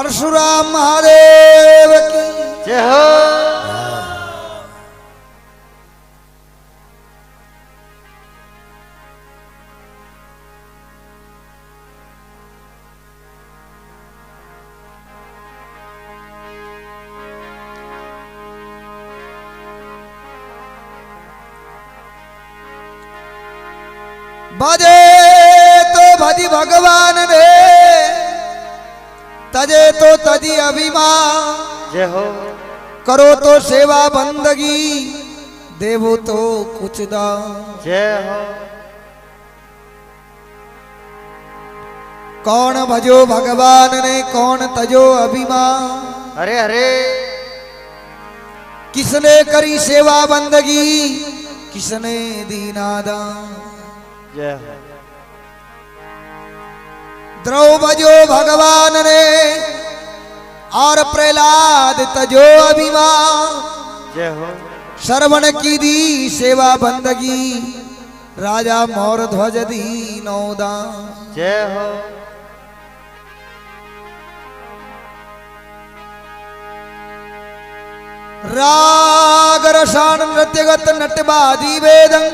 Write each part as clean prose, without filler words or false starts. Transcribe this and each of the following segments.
परशुराम महादेव की जय हो। भजे तो भजी भगवान रे, तजे तो तजी अभिमान। जय हो। करो तो सेवा बंदगी, देवो तो कुछ दान। जय हो। कौन भजो भगवान ने, कौन तजो अभिमान। अरे अरे किसने करी सेवा बंदगी, किसने दीना दान। जय हो। द्रौ भजो भगवान ने, और प्रहलाद तजो अभिमान। जय हो। श्रवण की दी सेवा बंदगी, राजा मोर ध्वज दी नौदान। जय हो। राग रसायन नृत्यगत नटबाजी वेदन।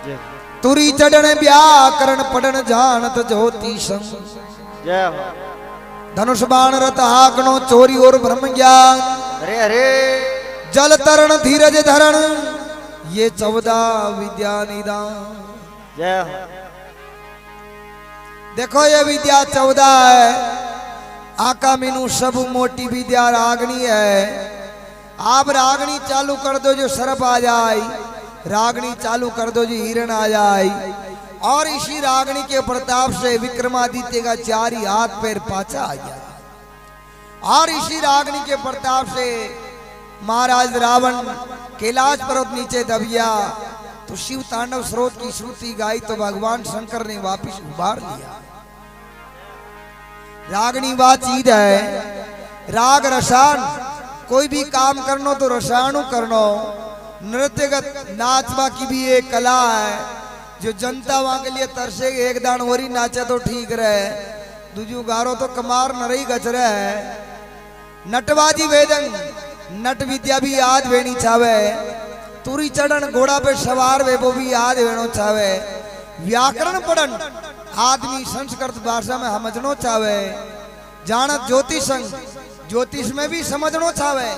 जय तुरी चढ़न व्याकरण पढ़न जानत ज्योतिषं। जय हो। धनुष बाण रथ हाकनो चोरी और ब्रह्म ज्ञान। अरे अरे जल तरण धीरज धरण, ये 14 विद्या निदान। जय हो। देखो ये विद्या 14 है। आका मीनू सब मोटी विद्या रागनी है। आप रागनी चालू कर दो जो सर्प आ जाए, रागनी चालू कर दो जो हिरण आ जाए, और इसी रागनी के प्रताप से विक्रमादित्य का 4 ही हाथ पैर पाछा आ गया। और इसी रागनी के प्रताप से महाराज रावण कैलाश पर्वत नीचे दबिया, तो शिव तांडव स्रोत की श्रुति गाई, तो भगवान शंकर ने वापिस उबार लिया। रागनी वह चीज है, राग रसान कोई भी काम करनो तो रसायनु करनो। नृत्यगत नाचवा की भी एक कला है, जो जनता वहां के लिए तरसे। एक दान वरी नाचे तो ठीक रहे, दूजू गारो तो कमार न रही गच रहे। नटबाजी वेदन, नट विद्या भी याद वेणी छावे। तुरी चढ़न घोड़ा पे सवार वे, वो भी याद वेणो छावे। व्याकरण पढ़न आदमी संस्कृत भाषा में समझनो चाहे। जानत ज्योतिषं, ज्योतिष में भी समझनो चाहे।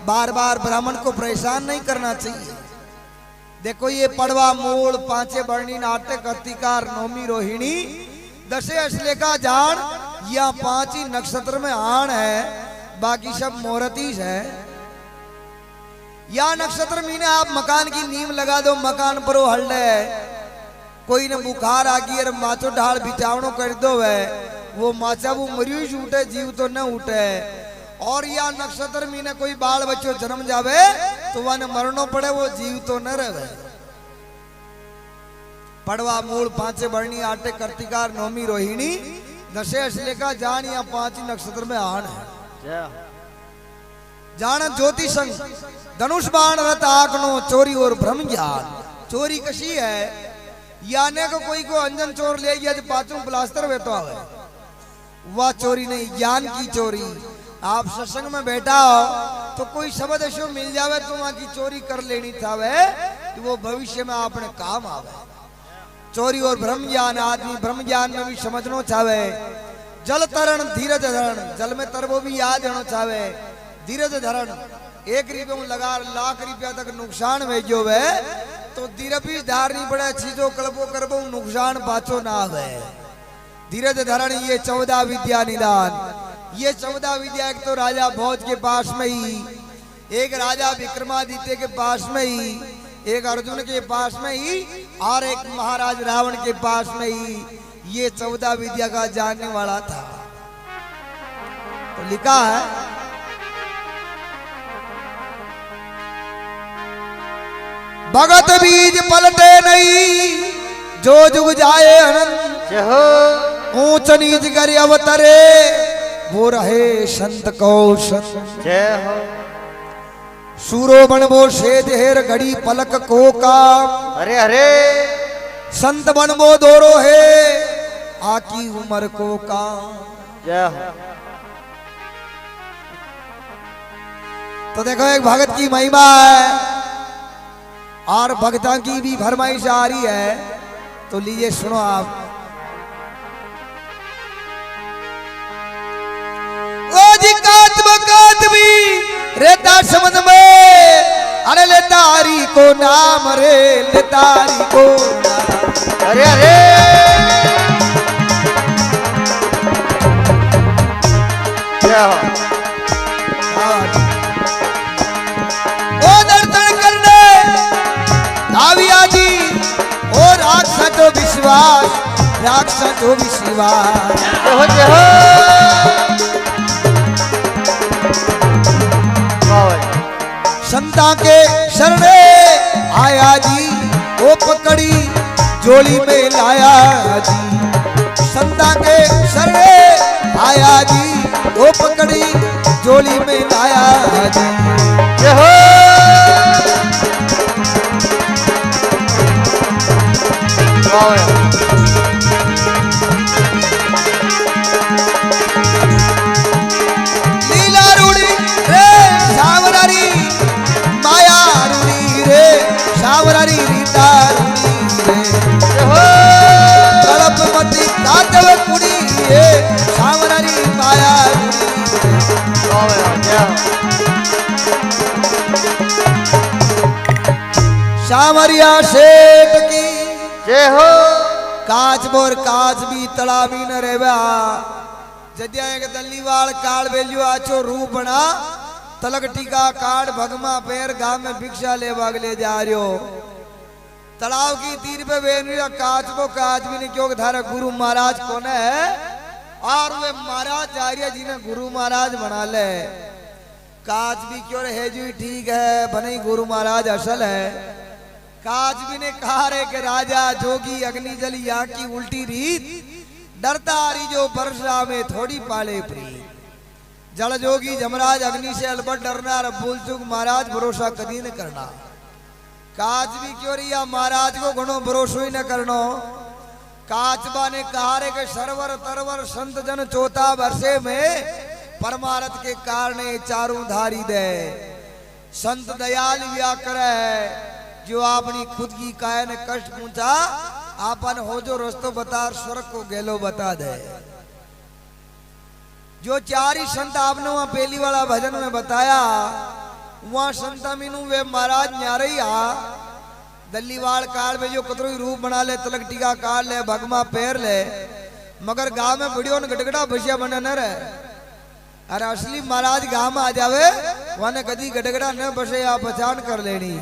बार बार ब्राह्मण को परेशान नहीं करना चाहिए। देखो ये पड़वा मूल पांचे बरनी नाटक अतिकार नौमी रोहिणी दशे असले का जान, या 5 ही नक्षत्र में आण है, बाकी सब मोहरतीश है। या नक्षत्र मीने आप मकान की नींव लगा दो, मकान पर वो हल्ड है। कोई ने बुखार आ गई और माचो ढाल बिचावनो कर दो है, वो माचा वो मरीज उठे, जीव तो न उठे। और या नक्षत्र मीने कोई बाल बच्चों जन्म जावे, तो वह मरनो पड़े, वो जीव तो न रहे। पड़वा मूल पांचे बरनी आटे कर्तिकार नौमी रोहिणी दशे असले का जान, या 5 ही नक्षत्र में आन है। जान ज्योतिषं, धनुष बाण रथ आकनो चोरी और ब्रह्म ज्ञान। चोरी कशी है, याने को कोई को अंजन चोर ले गया, जो 5 प्लास्टर वे तो आवे, वह चोरी नहीं, ज्ञान की चोरी। आप सत्संग में बैठा हो तो कोई शब्द ऐसे मिल जावे, तो वहां की चोरी कर लेनी थावे, तो वो भविष्य में आपने काम आवे। चोरी और ब्रह्म ज्ञान, आदमी ब्रह्म ज्ञान में भी समझनो चाहे। जल तरण धीरज धरण, जल में तरबो भी याद होना चाहे। धीरज धरण, 1 रुपये में लगा लाख रुपया तक नुकसान भेजो वे, तो धीरज धारनी पड़े, चीजों कल्पो करबो नुकसान पाछो ना आवे। धीरज धरण, ये 14 विद्या निदान। ये 14 विद्या एक तो राजा भोज के पास में ही, एक राजा विक्रमादित्य के पास में ही, एक अर्जुन के पास में ही, और एक महाराज रावण के पास में ही ये 14 विद्या का जानने वाला था। तो लिखा है, भगत बीज पलटे नहीं, जो जुग जाए अनंत। जय हो। ऊंच नीच कर अवतरे, वो रहे संत कौशन। जय हो। सूरो बनबो शेद हेर घड़ी पलक को काम। अरे अरे संत बनबो दोरो है, आकी उम्र को काम। जय हो। तो देखो एक भगत की महिमा है और भक्ता की भी फरमाइश आ रही है, तो लीजिए सुनो आप। ओ जी कातबी रेता शब्द में, अरे ले तारी को नाम रे, ले तारी को नाम। अरे अरे जय हो। ओ दर्शन करने आविया जी, ओ राक्षा जो विश्वास, राक्षा जो विश्वास। जय हो जय हो। संता के शरणे आया जी, वो पकड़ी जोड़ी में लाया जी। संता के शरणे आया जी, वो पकड़ी जोड़ी में लाया जी। जय हो। लीला रूढ़ी रे सावरारी, माया रूढ़ी रे सावरारी, रीता रूढ़ी रे। जय हो। कल्पमती कातव कुड़ी रे सावरारी, माया रूढ़ी रे। सावरिया सेठ की जय हो। काच बोर काच भी तड़ावी न रेवा, जद्या एक दल्लीवाल काल बेलियो आचो रूप बना, तलक टीका काट भगमा पैर गांव में भिक्षा ले भागले जा रहे हो। तालाब की तीर पे बेन काच को काच भी नहीं, क्योंकि धारा गुरु महाराज कौन है, और वे महाराज जा रही है जिन्हें गुरु महाराज बना ले। काच भी क्यों है जी ठीक है, बने गुरु महाराज असल है। काच भी ने कहा रे कि राजा जोगी अग्नि जल यहाँ की उल्टी रीत, डरता आरी जो वर्षा में थोड़ी पाले प्रीत। जल जोगी जमराज अग्नि से अलबट डरना, और भूल चूक महाराज भरोसा कदी न करना। काच भी क्यों रिया महाराज को घणो भरोसो ही न करनो। काचबा ने कहा रे कि सरवर तरवर संत जन चौथा वर्षे में, परमारथ के कारण चारों धारी दे। संत दयाल व्या करे, जो अपनी खुद की काया ने कष्ट पहुंचा, आपन हो जो रस्तो बता, स्वर्ग को गेलो बता दे। जो चार ही संत आपने वहां पहली वाला भजन में बताया, वहां संत मीनू वे महाराज न्यारैया दल्लीवाल काल में जो कतरोई रूप बना ले, तलक टीका काट ले, भगमा पैर ले, मगर गांव में बुढ़ियों ने गटगटा भसिया बना न रहे। अरे असली महाराज गांव में आ जावे, वहां कदी गटगटा न बसे, आप पहचान कर लेनी।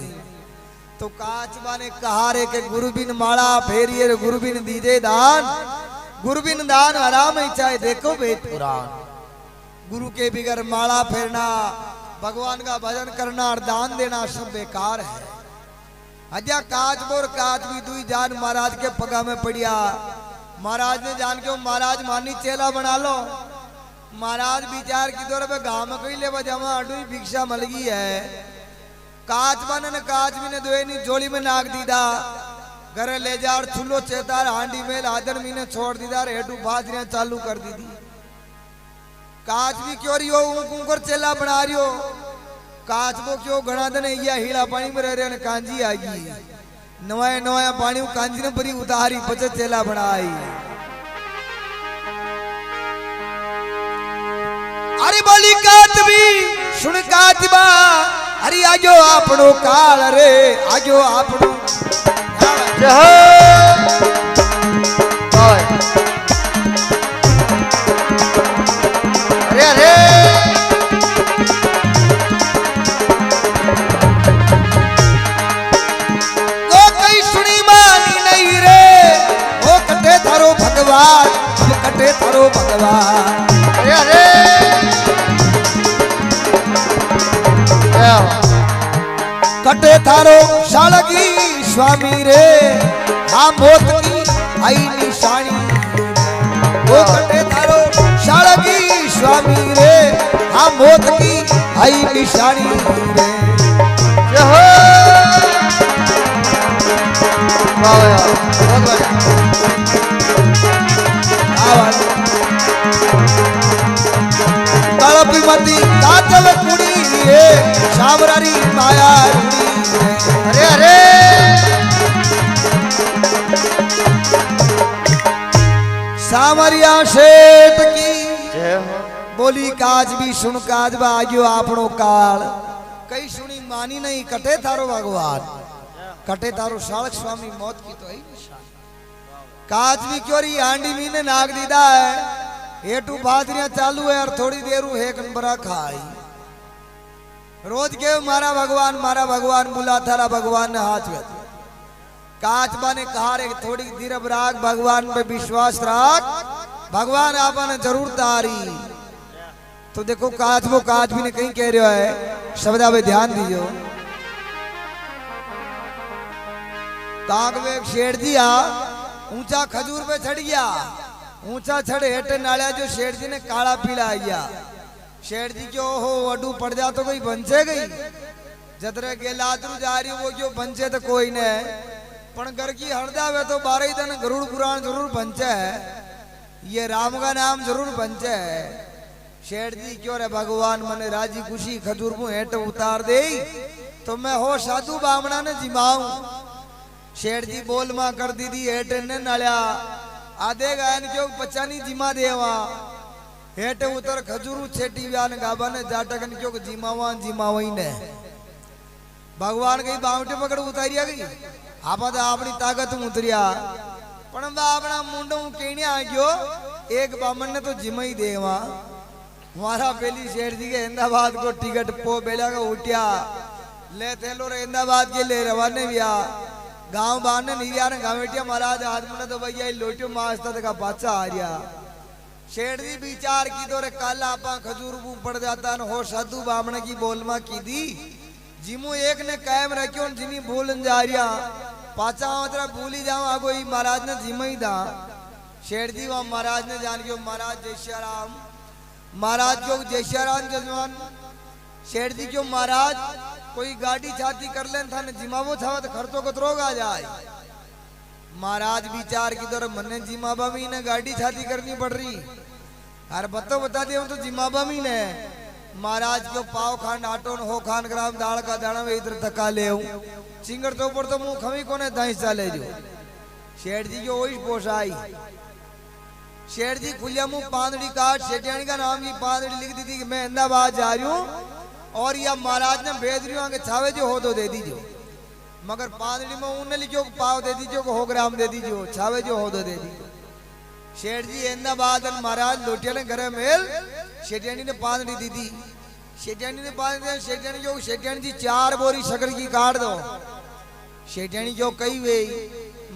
तो काचबा ने कहा रे कि गुरु बिन माला फेरिए, गुरु बिन दीजे दान, गुरु बिन दान आराम इच्छा है, देखो वेद पुराण। गुरु के बिगर माला फेरना, भगवान का भजन करना और दान देना सब बेकार है। अजा काच बोर काच भी दुई जान महाराज के पगा में पड़िया। महाराज ने जान के महाराज मानी चेला बना लो। महाराज विचार की दौर पे गांव में कहीं ले जमा अडू भिक्षा मल गई है। काच बन ने काच भी ने दोनी जोड़ी में नाक दीदा, घरे ले जा और चूल्हो चेतार हांडी में आदर मीने छोड़ दीदा, हेटू बाजरियां चालू कर दी थी। काच भी क्यों रही हो ऊंकर चेला बना रही हो। काच वो क्यों घना दिन या हीड़ा पानी में रह रहे कांजी आएगी, नवाया नवाया पानी कांजी ने बड़ी उतारी बचे चेला बनाई। अरे बोली काच भी सुन काचबा, अरे आजो आपनो काल रे, आजो आपनो। जय हो। अरे अरे वो कहीं सुनी मानी नहीं रे, वो कटे थारो भगवान, वो कटे थारो भगवान। अरे अरे कटे थारो शालगी स्वामी रे, हाँ मौत की आई निशानी। वो कटे थारो शालगी स्वामी रे, हाँ मौत की आई निशानी रे। जय हो। बहुत बढ़िया। तड़पी मती काजल कुड़ी ये सावरारी माया रूड़ी अरे अरे सावरिया सेठ की जय हो बोली काज भी सुन काज बा आग्यो आपनो काल कई सुनी मानी नहीं कटे थारो भगवान कटे तारो सालक स्वामी मौत की तो है निशान काज भी क्यों रही आंडी मीने नाग दीदा है हेटू बादरियां चालू है और थोड़ी देर एक नंबरा खाई रोज के मारा भगवान बुला थारा भगवान ने हाथ में काचबा ने कहा रे थोड़ी देर राग भगवान पे विश्वास राख भगवान आपने जरूर तारी तो देखो काज भी ने कहीं कह रहा है शब्दा पे ध्यान दीजिए कागवे शेर दिया ऊंचा खजूर पे चढ़ गया ऊंचा चढ़े हेटे नालिया जो शेर जी ने काला पीला आया शेर जी क्यों हो अडू पड़ जा तो कोई बंचे गई जतरे के लादरू जा रही वो क्यों बंचे तो कोई ने पण घर की हरदा वे तो 12 दिन गरुड़ पुराण जरूर बंचे है ये राम का नाम जरूर बंचे है शेर जी क्यों रे भगवान मने राजी खुशी खजूर को हेट उतार दे तो मैं हो साधु बामणा ने जिमाऊं शेर जी बोल मां कर दीदी हेट ने नळ्या आधे गायन क्यों पचानी जिमा देवा हेट उतर खजूरू छेटी व्यान गाबा ने जाटकन क्यों जिमावा ने भगवान कई बावटे पकड़ उतारिया गई आपा तो अपनी ताकत उतरिया पण अपना मुंडो केणिया गयो एक बामन ने तो जिमा ही देवा मारा पहली शेर जी के अहमदाबाद को टिकट पो बेला का उठिया ले थेलो रे अहमदाबाद के ले रवाने बिया गांव बाहर ने नीरिया ने गावेटिया महाराज आदमी तो भैया लोटियो मास्ता का बादशाह आ रिया शेर जी विचार की तो रे काला आपा खजूर बू पड़ जाता न हो साधु बामण की बोलमा की दी जिमो एक ने कायम रखियो जिनी भूलन जा रिया पाचा मतलब भूली जाऊं आगो ही महाराज ने जिमा ही दा शेर जी वहां महाराज ने जान गयो महाराज जय श्री राम महाराज क्यों जय श्री राम जजमान शेर जी क्यों महाराज कोई गाड़ी छाती कर लेन था न जिमावो था तो खर्चो कतरोग आ जाए महाराज विचार की तरह मन्ने जिमाबा में ने गाड़ी छाती करनी पड़ रही अरे बता दिया तो जिमाबा में ने महाराज क्यों पाव खान आटो न हो खान ग्राम दाल का दाना में इधर धक्का ले चिंगर तो ऊपर तो मुंह खमी कोने दाई चाले जो शेर जी को वही पोसाई शेर जी खुलिया मुंह पांदड़ी काट शेटियाणी का नाम की पांदड़ी लिख दी थी कि मैं अहमदाबाद जा रही हूँ और या महाराज ने भेज रही हूँ आगे छावे जो हो तो दे दीजिए मगर पांदड़ी में ऊन लिखो पाव दे दीजिए को हो ग्राम दे दीजिए छावे जो हो तो दे दीजिए शेठ जी अहमदाबाद महाराज लोटिया ने घर मेल शेटियाणी ने पांदड़ी दी थी शेटियाणी ने पांदड़ी शेटियाणी जो शेटियाणी जी 4 बोरी शक्कर की काट दो शेटियाणी जो कही वे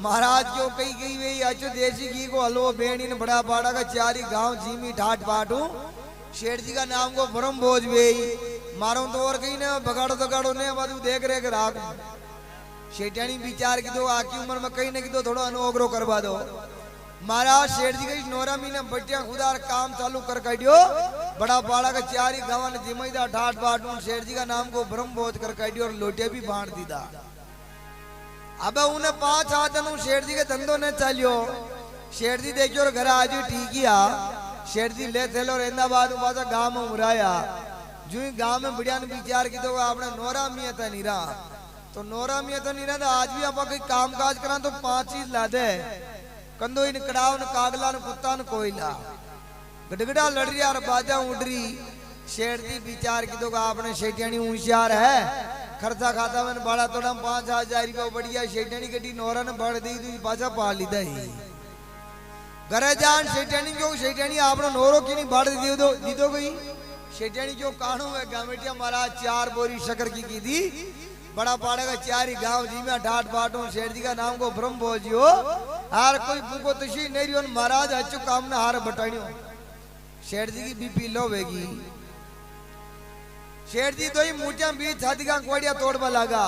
महाराज क्यों कही गई वे अच्छो देसी घी को हलवो बेणी ने बड़ा पाड़ा का 4 गांव जीमी ठाट पाटू शेठ जी का नाम को ब्रह्म भोज वे मारो तो और कहीं ने बगाड़ो तगाड़ो ने बाजू देख रेख राख शेटियाणी विचार की दो आकी उम्र में कहीं ने की दो थोड़ा अनुग्रह करवा दो महाराज शेठ जी कही नोरा महीने बटिया खुदार काम चालू कर काटियो बड़ा पाड़ा का 4 गांव ने जिम्मेदा ठाट पाटू शेठ जी का नाम को ब्रह्म भोज कर काटियो और लोटिया भी बांट दीदा अब उन्हें 5 आदमी शेठ जी के धंधो ने चलियो शेठ जी देखियो और घर आज ठीक ही आ शेठ जी ले थे लो अहमदाबाद पासा गांव में उड़ाया जो ही गांव में बढ़िया ने विचार की तो आपने नोरा मिया था नहीं रहा तो नोरा मिया तो नहीं रहा तो आज भी आप कोई काम काज करा तो 5 चीज ला दे कंदो इन कड़ाव न कागला न कुत्ता न कोयला गडगड़ा लड़ रही और बाजा उड़ रही शेठ जी विचार की तो आपने शेटियाणी होशियार है खर्चा खाता मैंने बड़ा थोड़ा 5,000 रुपया बढ़िया शेटियाणी गड्डी नोरा ने बढ़ दी तो पाछा पा लीधा ही घरे जान शेटियाणी क्यों शेटियाणी आपने नोरो की नहीं बढ़ दी दो गई शेटियाणी क्यों कानू है गामेटिया महाराज 4 बोरी शक्कर की दी बड़ा पाड़े का 4 गांव जी में ठाट पाटू शेठ जी का नाम को ब्रह्म भोजियो हार कोई भूखो तुशी नहीं रही महाराज अच्छो काम ने हार बटाइयो शेठ जी की बीपी लो वेगी शेठ जी तो ही मुठिया बीच छाती का कोड़िया तोड़वा लगा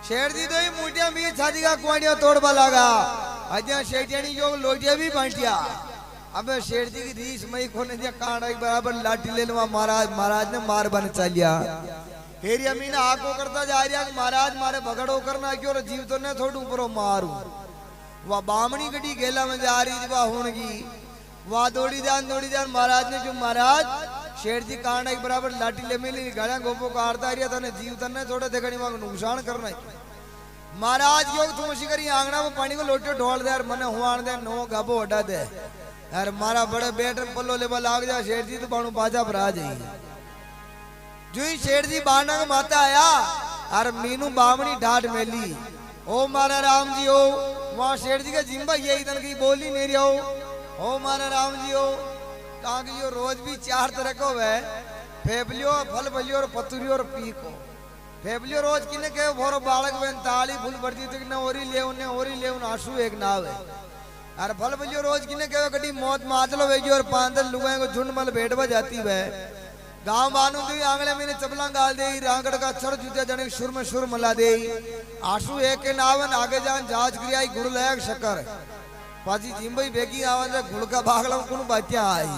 शेर जी तो ही मुटिया भी छाती का कुआड़िया तोड़वा लगा अजय शेठियानी जो लोटिया भी बांटिया अबे शेर जी की रीस मई खोने दिया कांडा एक बराबर लाठी ले लवा महाराज ने मार बन चलिया हेरी अमीना आको करता जा रहा महाराज मारे भगड़ो करना क्यों और जीव तो ने थोड़ू परो मारू वह बामणी गड्डी गेला में जा रही वह हुणगी वह दौड़ी जान महाराज ने जो महाराज शेर जी कांडा एक बराबर लाठी ले मिली गड़ा गोपो काटता रिया तने जीव तने थोड़े देखनी वहां नुकसान करना महाराज योग तुम शिकरी आंगना में पानी को लोटे ढोल दे यार मने हुआन दे नो गाबो अड्डा दे यार मारा बड़े बेट पल्लो लेबा लाग जा शेर जी तो बाणू बाजा भरा जाई जो ही शेर जी बाणा का माता आया और मीनू बामणी ढाट मेली ओ मारा राम जी ओ वहां शेर जी का जिम्बा यही तन की बोली नहीं रहो ओ मारा राम जी ओ ताकि यो रोज भी चार तरह को वे फेबलियो फल बलियो और पतुरियो और पीको फेबलियो रोज किने के भोरो बालक बेन ताली फूल बढ़ती तो किने ओरी ले उन आंसू एक नाव है और फल बलियो रोज किने के कटी मौत माचलो वेगी और पांदर लुगाए को झुंड मल भेटवा जाती वे गांव बानू दी आंगले में चपला गाल दे रांगड़ का छड़ जूते जने सुर में सुर मला दे आंसू एक के नावन आगे जान जांच क्रिया गुड़ लयक शकर पाजी जिम्बई बेगी आवाज गुड़का भागला कुन बात्या आई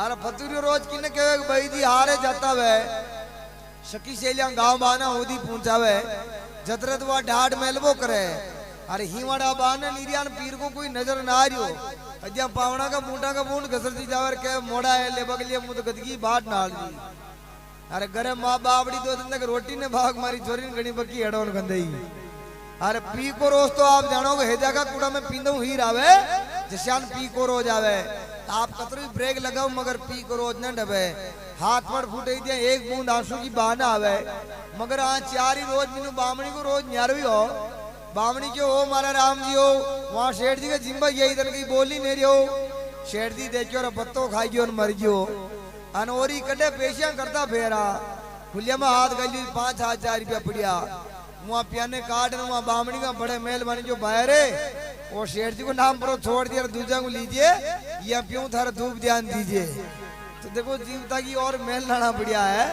अरे फतुरी रोज किने कहे भाई दी हारे जाता वे शकी सेलिया गांव बाना होदी पहुंचावे जतरत वा ढाड मेलबो करे अरे हिवाड़ा बाने नीरियान पीर को कोई नजर ना आरियो अज्जा पावना का मूंटा का बूंद घसरती जावर के मोड़ा है ले बगलिए मुद गदगी बाट नाल दी अरे घरे मां बावड़ी दो दिन तक रोटी ने भाग मारी छोरी ने गणी बकी हेडोन गंदई अरे पी को रोज तो आप जानोगे हेजा का कूड़ा में पींदू हीर आवे जशान पी को रोज आवे आप कतरी ब्रेक लगाओ मगर पी को रोज न डबे हाथ पर फूटे दिया एक बूंद आंसू की बहाना आवे मगर आज चार ही रोज मीनू बामणी को रोज न्यारवी हो बामणी क्यों हो मारा राम जी हो वहां शेठ जी का जिम्बा यही तरह की बोली नहीं रही हो शेठ जी देखियो और पत्तो खाई और मर गयो अनोरी कटे पेशियां करता फेरा खुलिया में हाथ गली 5,000 रुपया पड़िया वहाँ पियाने काट वहाँ बामणी का बड़े मेल बने जो बाहर है और शेठ जी को नाम पर छोड़ दिया दूसरा को लीजिए या प्यों थारा धूप ध्यान दीजिए तो देखो जीवता की और मेल लाना बढ़िया है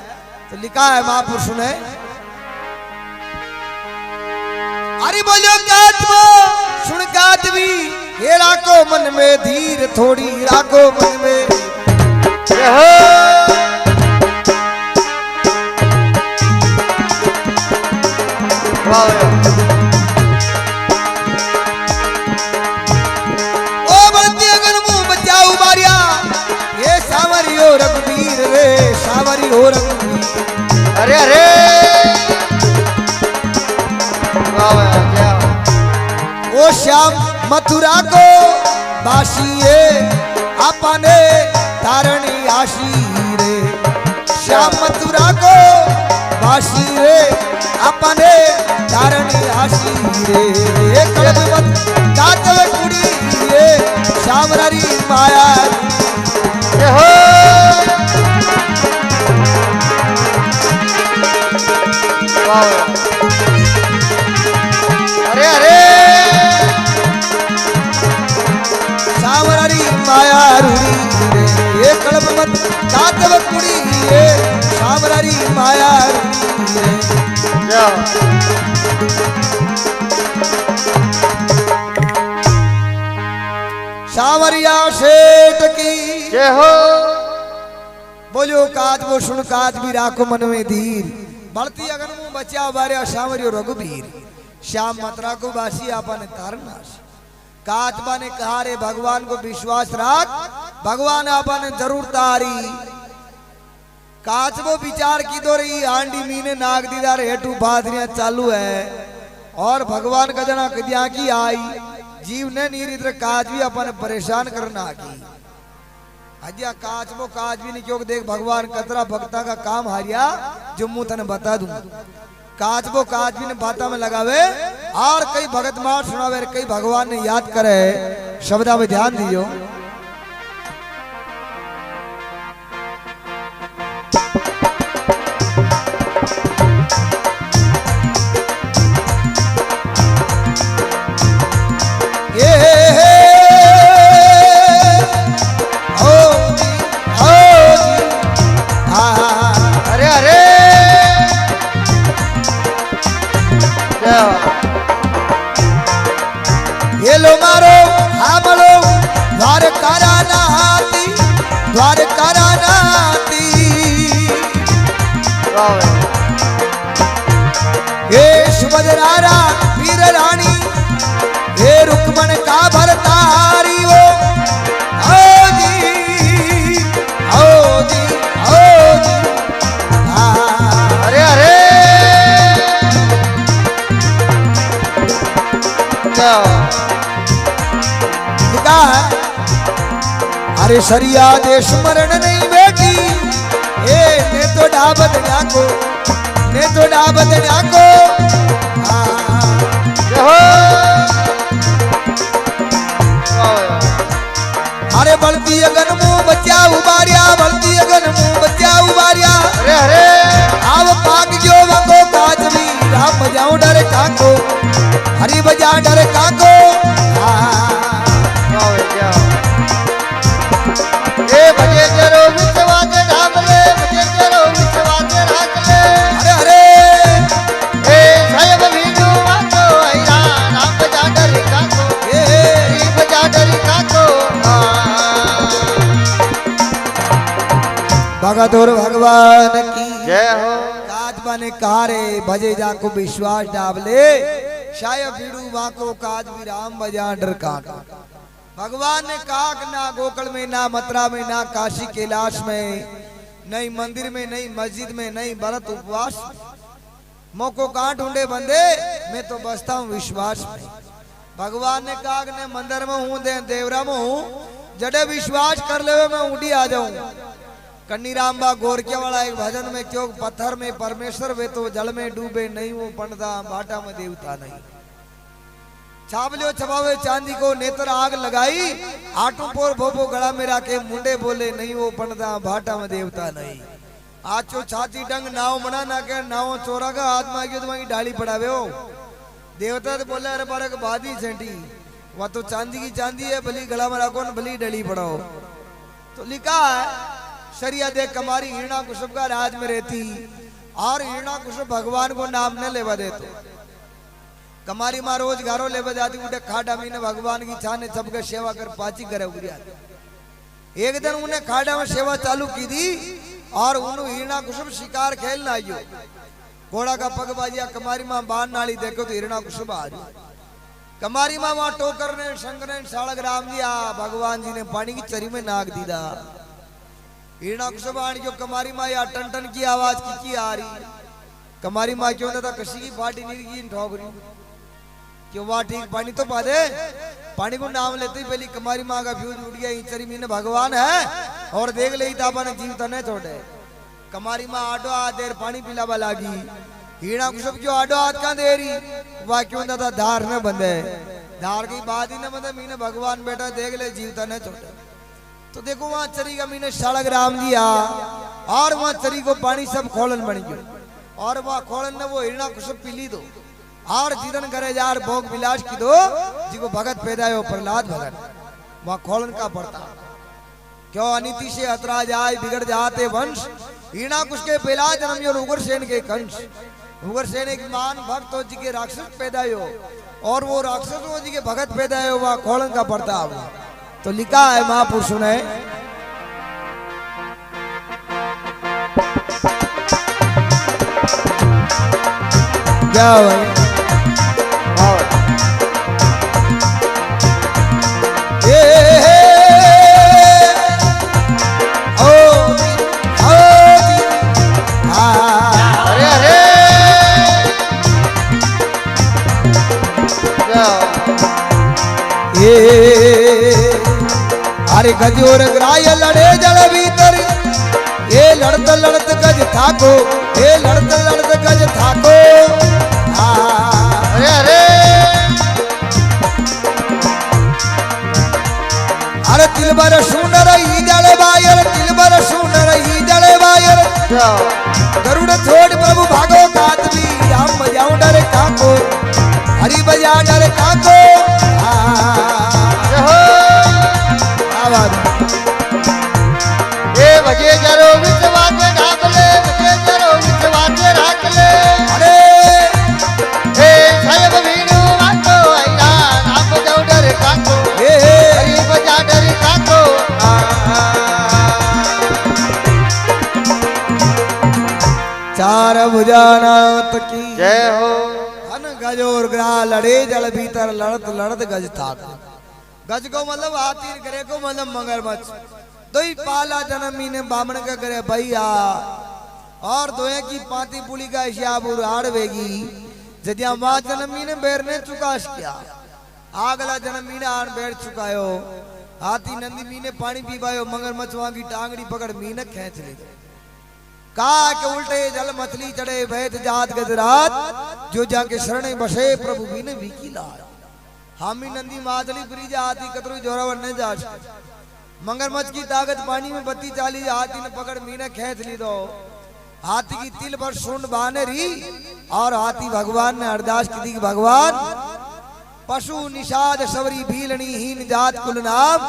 तो लिखा है महापुरुष ने अरे बोलो कातवा सुन कातवी हे राखो मन में धीर थोड़ी राखो मन में ओ बंदी अगर मुंह बचाऊ बारिया ये सावरी हो रघुवीर रे सावरी हो रघुवीर अरे अरे ओ श्याम मथुरा को बाशिए अपने तारणी आशी रे श्याम मथुरा को बाशी रे अपने तारणी आशी रे कड़ब मत कातव कुड़ी रे श्याम री माया हो अरे अरे सावरी माया रूरी रे ये कड़ब मत कातव कुड़ी रे सावरी माया रूरी रे सावरिया सेठ की जय हो बोलो काज वो सुन काज भी राखो मन में धीर बढ़ती अगर मुंह बचा बारे सावरियो रघुवीर श्याम मथुरा को बासी आपने तारनाश कातबा ने कहा रे भगवान को विश्वास रख भगवान आपने जरूर तारी काचबो विचार की दो रही आंडी मीने नाग दीदार हेटू बादरियां चालू है और भगवान का जना कदिया की आई जीव ने नीरिद्र काज भी अपन परेशान करना की अजिया काचबो काज भी नहीं क्योंकि देख भगवान कतरा भक्ता का काम हारिया जो मुंह तने बता दूं काचबो काज भी ने बाता में लगावे और कई भगत मार सुनावे कई भगवान ने याद करे शब्दा में ध्यान दियो द्वारका नाती हे सुभद्रारा वीर रानी हे रुक्मण का भरतारी वो आओ जी आओ जी आओ जी अरे अरे लिखा है अरे सरिया दे स्मरण नहीं बेटी ए ने तो डाबत डाको ने तो डाबत डाको अरे बलती अगन मुंह बच्चा उबारिया बलती अगन मुंह बच्चा उबारिया अरे अरे आव पाक जो वको काज भी राम बजाऊं डर काको हरि बजा डर काको ए बजे जरो विश्वास ढाबले बजे जरो विश्वास राखले अरे अरे ए साहेब भीनु वाको आया राम बजा डर काको ए हरि बजा डर काको भगतोर भगवान की जय हो काज बने कारे भजे जाको विश्वास डाबले शायद भीड़ू वाको काज भी राम बजा डर काको भगवान ने कहा कि ना गोकल में ना मथुरा में ना काशी कैलाश में नहीं मंदिर में नहीं मस्जिद में नहीं व्रत उपवास मोको कहाँ ढूंढे बंदे मैं तो बसता हूँ विश्वास में भगवान ने कहा कि मैं मंदिर में हूँ देवरा में हूँ जडे विश्वास कर ले मैं ऊँडी आ जाऊं कन्नी राम बा गोरकिया वाला एक भजन में क्यों पत्थर में परमेश्वर वे तो जल में डूबे नहीं वो पंडदा बाटा में देवता नहीं छाबलियो छपावे चांदी को नेत्र आग लगाई आटू पोर भोपो गला में राखे मुंडे बोले नहीं वो पंडदा भाटा में देवता नहीं आचो छाती डंग नाव मना ना के नाव चोरा का आत्मा की तुम्हारी डाली पड़ावे हो देवता तो बोले अरे बारक बादी सेंटी वह तो चांदी की चांदी है भली गला में राखो न भली डली पड़ाओ तो लिखा है शरिया देख कमारी हिरणा कुशुभ का राज में रहती और हिरणा कुशुभ भगवान को नाम न लेवा देते कमारी माँ रोज घरों ले बजाती उठे खाडा मीने भगवान की छाने सबके सेवा कर पाची करे उड़िया एक दिन उन्हें खाडा में सेवा चालू की थी और उन्होंने हिरणा कुशुभ शिकार खेलना आयो घोड़ा का पग बाजिया कमारी माँ बाण नाली देखो तो हिरणा कुशुभ आ रही कमारी माँ वहां टोकर ने शंकर ने साड़क राम दिया भगवान जी ने पानी की चरी में नाक दीदा हिरणा कुशुभ आने जो कमारी माँ या टन टन की आवाज की आ रही कमारी माँ क्यों ना था कसी की पार्टी नहीं ठोक रही क्यों वहां ठीक पानी तो पा दे पानी को नाम लेते ही पहली कमारी माँ का फ्यूज उड़ गया चरी मीने भगवान है और देख ले ताबा ने जीव तने छोड़े कमारी माँ आडो आ देर पानी पिलावा लागी हिरणा कुशुभ जो आडो हाथ का दे रही वह क्यों ना था धार न बंदे धार की बात ही न बंदे मीने भगवान बेटा देख ले जीव तने छोड़े तो देखो वहां चरी का मीने सड़क राम दिया और वहां चरी को पानी सब खोलन बन गयो और वहां खोलन ने वो हिरणा कुशुभ पी ली दो और जिदन करे जार भोग विलास की दो जिको भगत पैदा हो प्रहलाद भगत वहां खोलन का पड़ता क्यों अनिति से अतरा जाए बिगड़ जाते वंश हिरणा कुश के पहला जन्म यो उग्रसेन के कंस उग्रसेन एक मान भक्त हो जी के राक्षस पैदा हो और वो राक्षस हो जी के भगत पैदा हो वहां खोलन का पड़ता तो लिखा है महापुरुष ने क्या भाई अरे गजोर ग्राय लड़े जल भीतर ये लड़त लड़त गज थाको ये लड़त लड़त गज थाको अरे अरे अरे तिलबर सुंदर ही जल बायर तिलबर सुंदर ही जल बायर गरुड़ छोड़ प्रभु भागो कात भी हम बजाऊं डर काको हरि बजा डर काको ए बजे जरो विश्वास ढाक ले बजे जरो विश्वास ढाक ले अरे ए साहेब भीनु वाको आइला राम जाऊ डर काको हे हरि बजा डर काको चार भुजानाथ की जय हो। हन गज और ग्रा लड़े जल भीतर लड़त लड़त गज था। गज को मतलब हाथी, करे को मतलब मगरमच्छ। दो ही पाला जन्मी ने बामण का करे भैया और दोए की पाती पुली का श्याबुर आड़वेगी जदिया मां जन्मी ने बैर ने चुकाश किया। आगला जन्मी ने आन बैठ चुकायो। हाथी नंदी मी ने पानी पीवायो। मगरमच्छ वहां की टांगड़ी पकड़ मी ने खींच ली। कहा के उल्टे जल मछली चढ़े बैठ जात गजरात जो जाके शरणे बसे प्रभु भी ने विकी लाल। हामी नंदी मातली ब्रिजा हाथी कतरू जोरावर ने जाश। मगरमच्छ की ताकत पानी में बत्ती चाली। हाथी ने पकड़ मी ने खींच ली। दो हाथी की तिल पर सुंड बाने रही और हाथी भगवान ने अरदास की थी कि भगवान पशु निषाद सवरी भीलनी हीन जात कुल नाम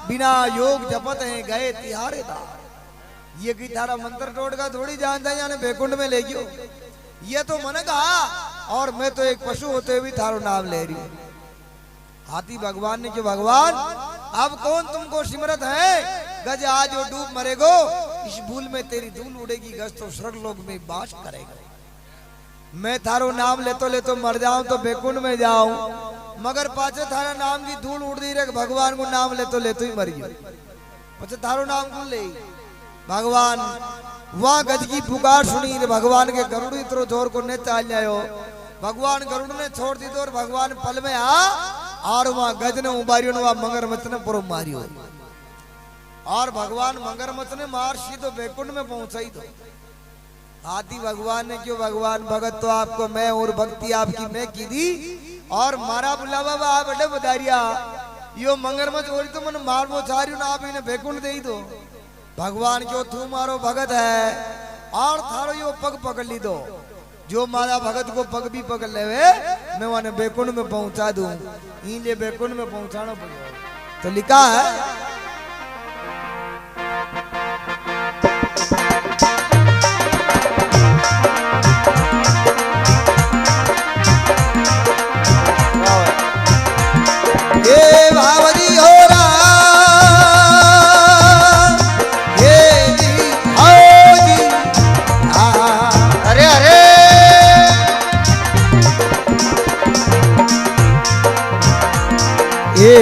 बिना योग जपत है गए तिहारे दार। ये की थारा मंत्र टोटका थोड़ी जानता है यानी बैकुंठ में ले गयो। ये तो मन कहा और मैं तो एक पशु होते हुए थारो नाम ले रही हूं। हाथी भगवान ने जो भगवान अब कौन तुमको सिमरत है। गज आज जो डूब मरेगो इस भूल में तेरी धूल उड़ेगी। गज तो स्वर्ग लोक में बास करेगा। मैं थारो नाम ले तो मर जाऊं तो बैकुंठ में जाऊं मगर पाचे थारा नाम की धूल उड़ दी रे। भगवान को नाम ले तो ही मर गयो। पाचे थारो नाम कौन ले भगवान। वहां गज की पुकार सुनी रे भगवान के गरुड़ इतरो जोर को ने चाल जायो। भगवान गरुड़ ने छोड़ दी तो और भगवान पल में और वहां गज ने उबारियो ने वहां मगरमच्छ ने पुरो मारियो और भगवान मगरमच्छ ने मार सीधो बैकुंठ में पहुंचाई। दो हाथी भगवान ने क्यों भगवान भगत तो आपको मैं और भक्ति आपकी मैं की दी और मारा बुलावा आप बड़े बदारिया यो मगरमच्छ और तो मन मार वो चारियो ना आप इन्हें बैकुंठ दे दो। भगवान क्यों तू मारो भगत है और थारो यो पग पकड़ ली। दो जो मारा भगत को पग भी पकड़ लेवे मैं वहां बैकुंठ में पहुंचा दूं। इनलिए बैकुंठ में पहुंचाना पड़ेगा। तो लिखा है ये भावरी हो रहा ये जी आओ जी अरे अरे ये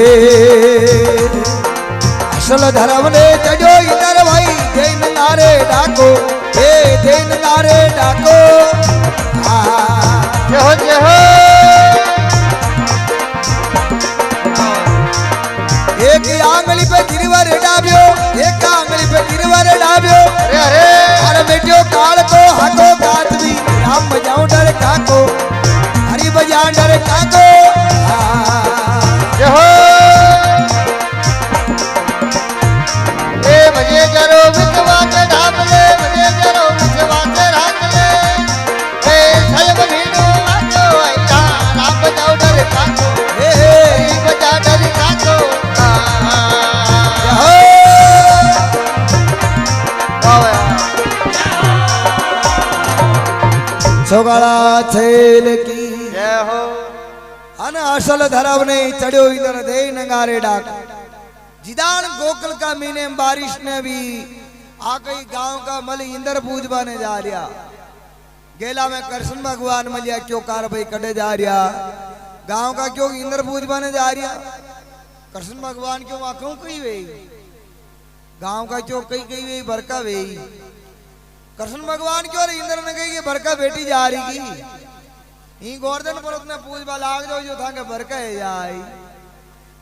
असल धर्म ने चढ़ो इधर भाई जैन नारे डाको हे जैन नारे डाको जय हो एक आंगली पे गिरवर डाबियो एक आंगली पे गिरवर डाबियो। अरे अरे अरे बेटियो काल को हको गात भी राम बजाऊं डर काको हरि बजा डर काको। जय हो ए बजे जरो विश्वास ढाबले बजे जरो विश्वास राखले ए सलब भीनो आजो आइला राम बजाओ डर काको हरि बजा डर काको। सोगला छेल की जय हो अन असल धरव ने चढ़ो इधर दे नगारे डाक। जिदान गोकुल का मीने बारिश ने भी आ गई गांव का मल इंद्र पूजवाने जा रहा। गेला में कृष्ण भगवान मलिया क्यों कार भाई कटे जा रहा। गांव का क्यों इंद्र पूजवाने जा रहा। कृष्ण भगवान क्यों आंखों कही वे गांव का क्यों कही कही वे बरका वे। कृष्ण भगवान क्यों इंद्र ने कही बरका बेटी जा रही की गोवर्धन पर्वत में पूजवा लाग जाओ जो था के बरका है जाए।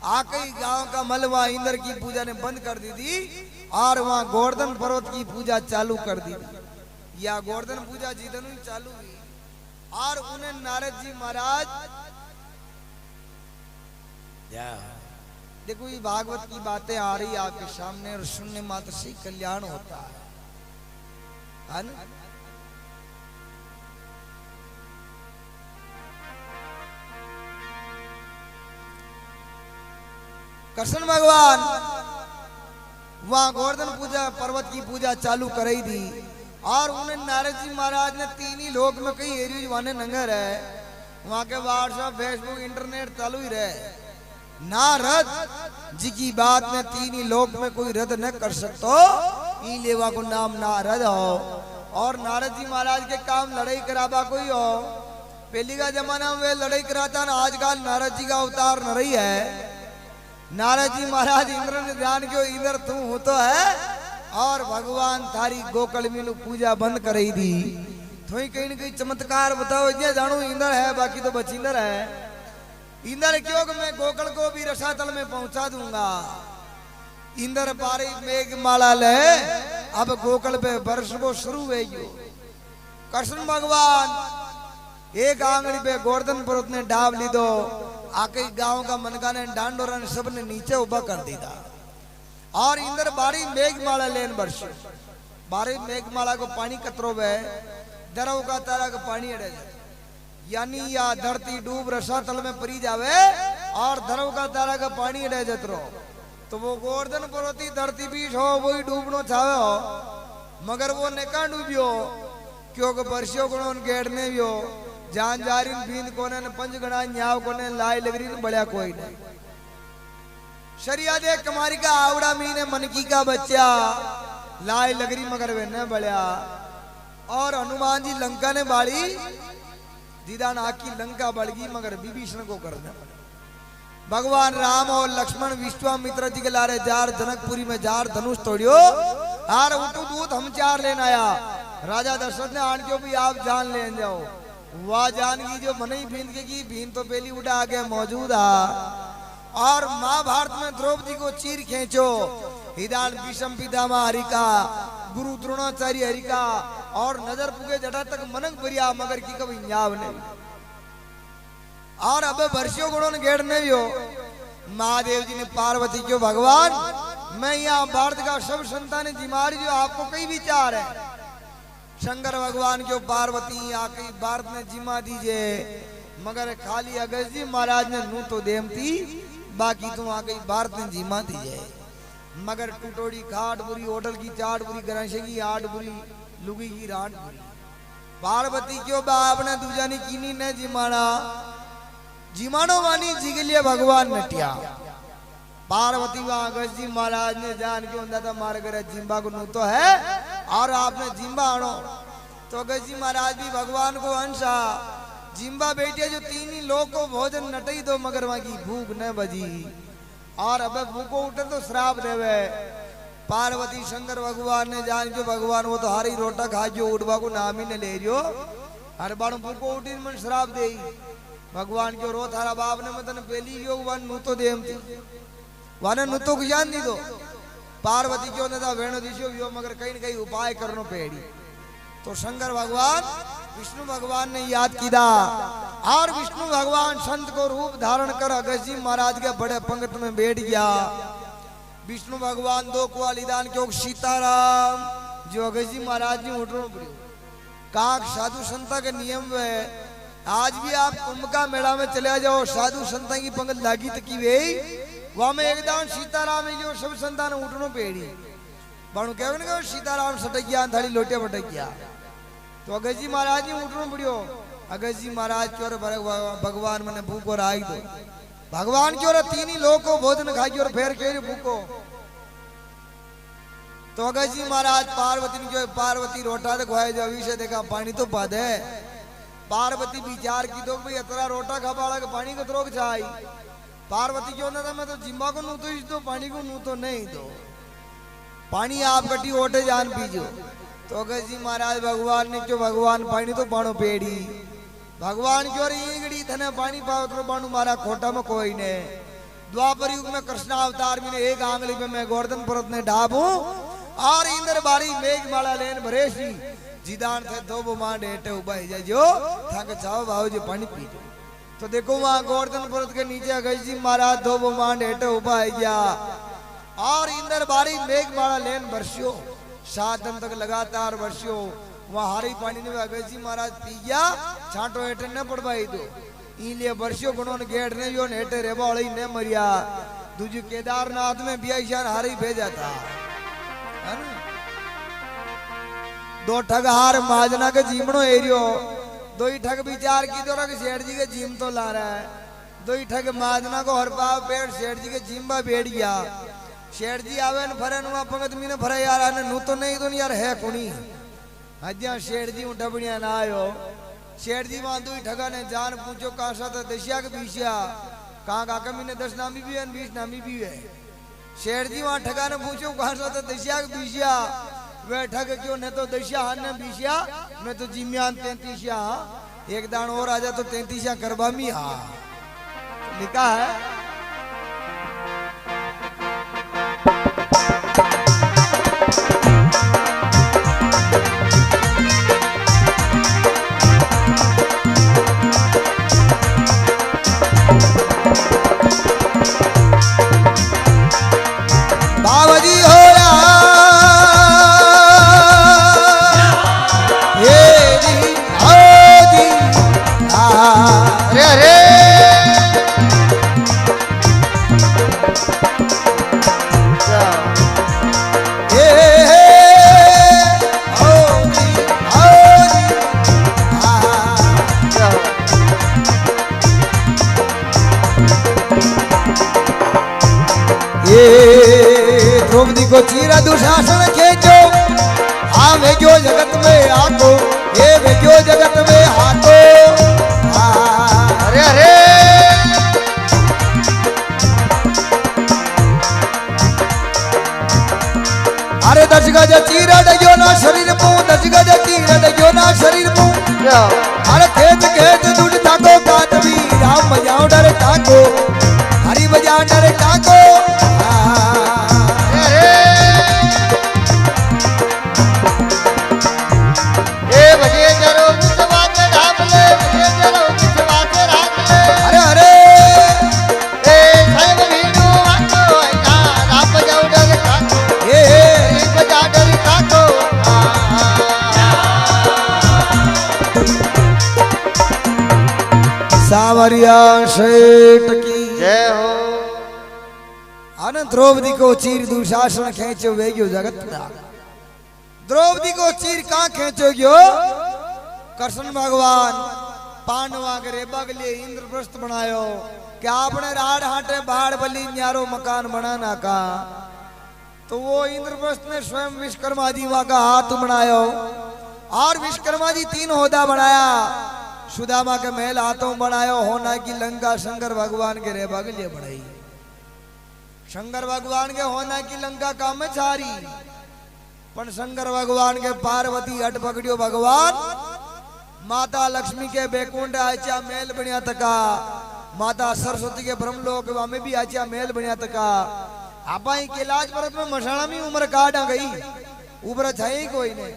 आकई गांव का मल वहां इंद्र की पूजा ने बंद कर दी थी और वहां गोवर्धन पर्वत की पूजा चालू कर दी थी। या गोवर्धन पूजा जिधन ही चालू हुई और उन्हें नारद जी महाराज देखो ये भागवत की बातें आ रही आपके सामने और सुनने मात्र से कल्याण होता है ना? कृष्ण भगवान वहां गोवर्धन पूजा पर्वत की पूजा चालू कराई थी और उन्हें नारद जी महाराज ने तीन ही लोक में कई एरिया वाने नंगर है वहां के व्हाट्सएप फेसबुक इंटरनेट चालू ही रहे। नारद जी की बात में तीन ही लोक में कोई रद्द न कर सकतो ई लेवा को नाम नारद हो और नारद जी महाराज के काम लड़ाई कराबा कोई हो। पहली का जमाना में वे लड़ाई कराता ना, आजकल नारद जी का अवतार न रही है। नारद जी महाराज इंद्र ने ध्यान क्यों, इंद्र तू हो तो है और भगवान थारी गोकल में पूजा बंद कराई दी। थोड़ी कहीं न कहीं चमत्कार बताओ, ये जानू इंद्र है बाकी तो बचिंदर है। इंद्र क्यों कि मैं गोकल को भी रसातल में पहुंचा दूंगा। इंद्र पारी मेघ माला ले, अब गोकल पे वर्ष को शुरू है। कृष्ण भगवान एक आंगली पे गोवर्धन पर्वत ने डाब ली दो, आके गांव का मनका ने डांडोरा ने सब ने नीचे उबा कर दिया। और इंद्र बारी मेघ माला लेन वर्ष, बारी मेघ माला को पानी कतरो वे दरव का तारा का पानी अड़े, यानी या धरती डूब रसातल में परी जावे और धरव का तारा का पानी अड़े जतरो, तो वो गोवर्धन पर्वती धरती बीच हो वही डूबनो चाहे हो, मगर वो नेका डूबियो क्योंकि वर्षियों को गेड़ने भी हो। जान जारी बींद कोने ने पंच गणा न्याव कोने लाई लगरी ने बड़ा कोई नहीं। शरिया दे कमारी का आवड़ा मीने मनकी का बच्चा लाई लगरी मगर वे न बड़ा। और हनुमान जी लंका ने बाड़ी दीदान आकी लंका बढ़गी मगर विभीषण को करना पड़ा। भगवान राम और लक्ष्मण विश्वामित्र जी के लारे जार जनकपुरी में जार धनुष तोड़ियो हार उठू दूत हम चार लेना आया। राजा दशरथ ने आन क्यों भी आप जान ले जाओ, वाह जान की जो मनई भीन के की भीन तो पहली उड़ा आगे मौजूद है। और महाभारत में द्रौपदी को चीर खींचो, हिदान विषम पितामह हरिका गुरु द्रोणाचार्य हरिका और नजर पुगे जटा तक मनक बरिया मगर की कभी न्याव नहीं। और अब वर्षियों गुणों ने घेरने भी हो। महादेव जी ने पार्वती क्यों भगवान मैं यहाँ भारत का सब संतान जिमारी जो आपको कई विचार है। शंकर भगवान क्यों पार्वती आके भारत में जिमा दीजिए, मगर खाली अगस्त जी महाराज ने नू तो देमती बाकी तुम आके भारत में जिमा दीजिए। मगर टूटोड़ी खाट बुरी होटल की चाट बुरी गणेश की आठ बुरी लुगी की राट बुरी। पार्वती क्यों बाप ने दूजानी कीनी ने जिमाना जिमानो वानी जी के लिए भगवान नटिया। पार्वती वहां अगस्त जी महाराज ने जान के अंदाजा मार कर जिम्बा को नू तो है और आपने जिम्बा आनो, तो अगस्त जी महाराज भी भगवान को अंशा जिम्बा बेटे जो तीन ही लोग को भोजन नटई दो मगर वहां की भूख न बजी। और अब भूखो उठे तो श्राप देवे। पार्वती शंकर भगवान ने जान के भगवान वो तो हारी रोटा खा जो उठवा को नाम ही न ले जो हर बार भूखो उठी मन श्राप दे। भगवान क्यों रो थारा बाप ने मतन पहली योग वन नू तो देम थी वाने नू तो ज्ञान दी दो। पार्वती क्यों न था वेणु दिशो यो मगर कहीं न कहीं उपाय करनो पेड़ी। तो शंकर भगवान विष्णु भगवान ने याद किया और विष्णु भगवान संत को रूप धारण कर अगस्त जी महाराज के बड़े पंगत में बैठ गया। विष्णु भगवान दो कुआलिदान क्यों सीताराम जो अगस्त जी महाराज ने उठनो पड़ियो। काक साधु संता के नियम है, आज भी आप कुंभ का मेला में चले जाओ साधु संता की पंगत लागी तकी वे वहां में एकदम सीताराम जो सब संतान उठनो पेड़ी बाणु कह सीताराम सटक गया थाली लोटे भटक गया। तो अगस्त जी महाराज ने उठनो पड़ियो। अगस्त जी महाराज क्यों भगवान मैंने भूखो राई दो। भगवान क्यों तीन ही लोग को भोजन खाई और फेर के भूखो। तो अगस्त जी महाराज पार्वती क्यों पार्वती रोटा तो खुआए जो अभी से देखा पानी तो पा दे। पार्वती विचार की तो भाई इतना रोटा खा पाड़ा के पानी को त्रोक चाई। पार्वती क्यों ना था मैं तो जिम्मा को नू तो इस दो पानी को नू तो नहीं दो पानी आप कटी ओटे जान पीजो। तो अगस्त जी महाराज भगवान ने क्यों भगवान पानी तो पानो पेड़ी। भगवान क्यों ईगड़ी थने पानी पाओ तो बाणु मारा खोटा में कोई ने। द्वापर युग में कृष्ण अवतार में एक आंगली पे मैं गोवर्धन पर्वत ने ढाबू और इंद्र बारी मेघ माला लेन भरेशी जिदान थे दो बुमान हेटे उबाई जाए जो थक चाओ भाव जी पानी पी जो। तो देखो वहां गोवर्धन पर्वत के नीचे अगस्त जी महाराज दो बुमान हेटे उबाई गया और इंद्र बारी मेघ माला लेन बरसियो 7 दिन तक लगातार बरसियो। वहां हारी पानी ने अगस्त जी महाराज पी गया छांटो हेटे न पड़वाई दो इलिए बरसियो गुणों ने गेट ने जो हेटे रेबा वाली ने मरिया। दूजी केदारनाथ में बिया हारी भेजा था है ना। दो ठग हार माजना के जीमनो एरियो दो ही ठग विचार की तो रख सेठ जी के जीम तो ला रहा है। दो ही ठग माजना को हर पाव पेड़ सेठ जी के जीम्बा बैठ गया। सेठ जी आवे न फरे नुआ पंगत मीने फरे यार आने नू तो नहीं तो यार है कुनी हज्या शेठ जी उठा बढ़िया ना आयो शेठ जी वांदू ठगा ने जान पूछो कहा सा था दशिया के बीसिया कहाँ काका मैंने 10 नामी भी है 20 नामी भी है शेठ जी वहाँ ठगा ने पूछो कहा सा था दशिया के बीसिया वे ठग क्यों न तो दशिया ने बीसिया न तो जिम्यान 33 एक दान और आजा तो 33 करवा मी लिखा है। बाबाजी हो द्रौपदी को चीरा दुशासन खेचो वे जो जगत में आको ये वे जो जगत में हाको अरे अरे अरे 10 गज चीरा डयो ना शरीर पू 10 गज चीरा डयो ना शरीर पू अरे खेत खेत दूध ताको काट भी राम बजाओ डर ताको हरि बजाओ डर ताको सावरिया शेठ की जय हो। आनंद द्रौपदी को चीर दुशासन खेचो वेग्यो जगत द्रौपदी को चीर कहाँ खेचो गयो कृष्ण भगवान पांडवा के रेबा के लिए इंद्रप्रस्थ बनायो कि आपने राड हाटे बाढ़ बली न्यारो मकान बनाना का तो वो इंद्रप्रस्थ ने स्वयं विश्वकर्मा जी का हाथ बनायो और विश्वकर्मा जी 3 होदा बनाया सुदामा के महल हाथों बनायो होना की लंका शंकर भगवान के रेबा के लिए बनाई शंकर भगवान के होना की लंका काम में छारी पर शंकर भगवान के पार्वती हट पकड़ियो भगवान माता लक्ष्मी के बैकुंठ आचा मेल बनिया तका माता सरस्वती के ब्रह्मलोक में भी आचा मेल बनिया तका आपाई कैलाश पर्वत में मशाणा में उम्र काट आ गई उम्र था ही कोई नहीं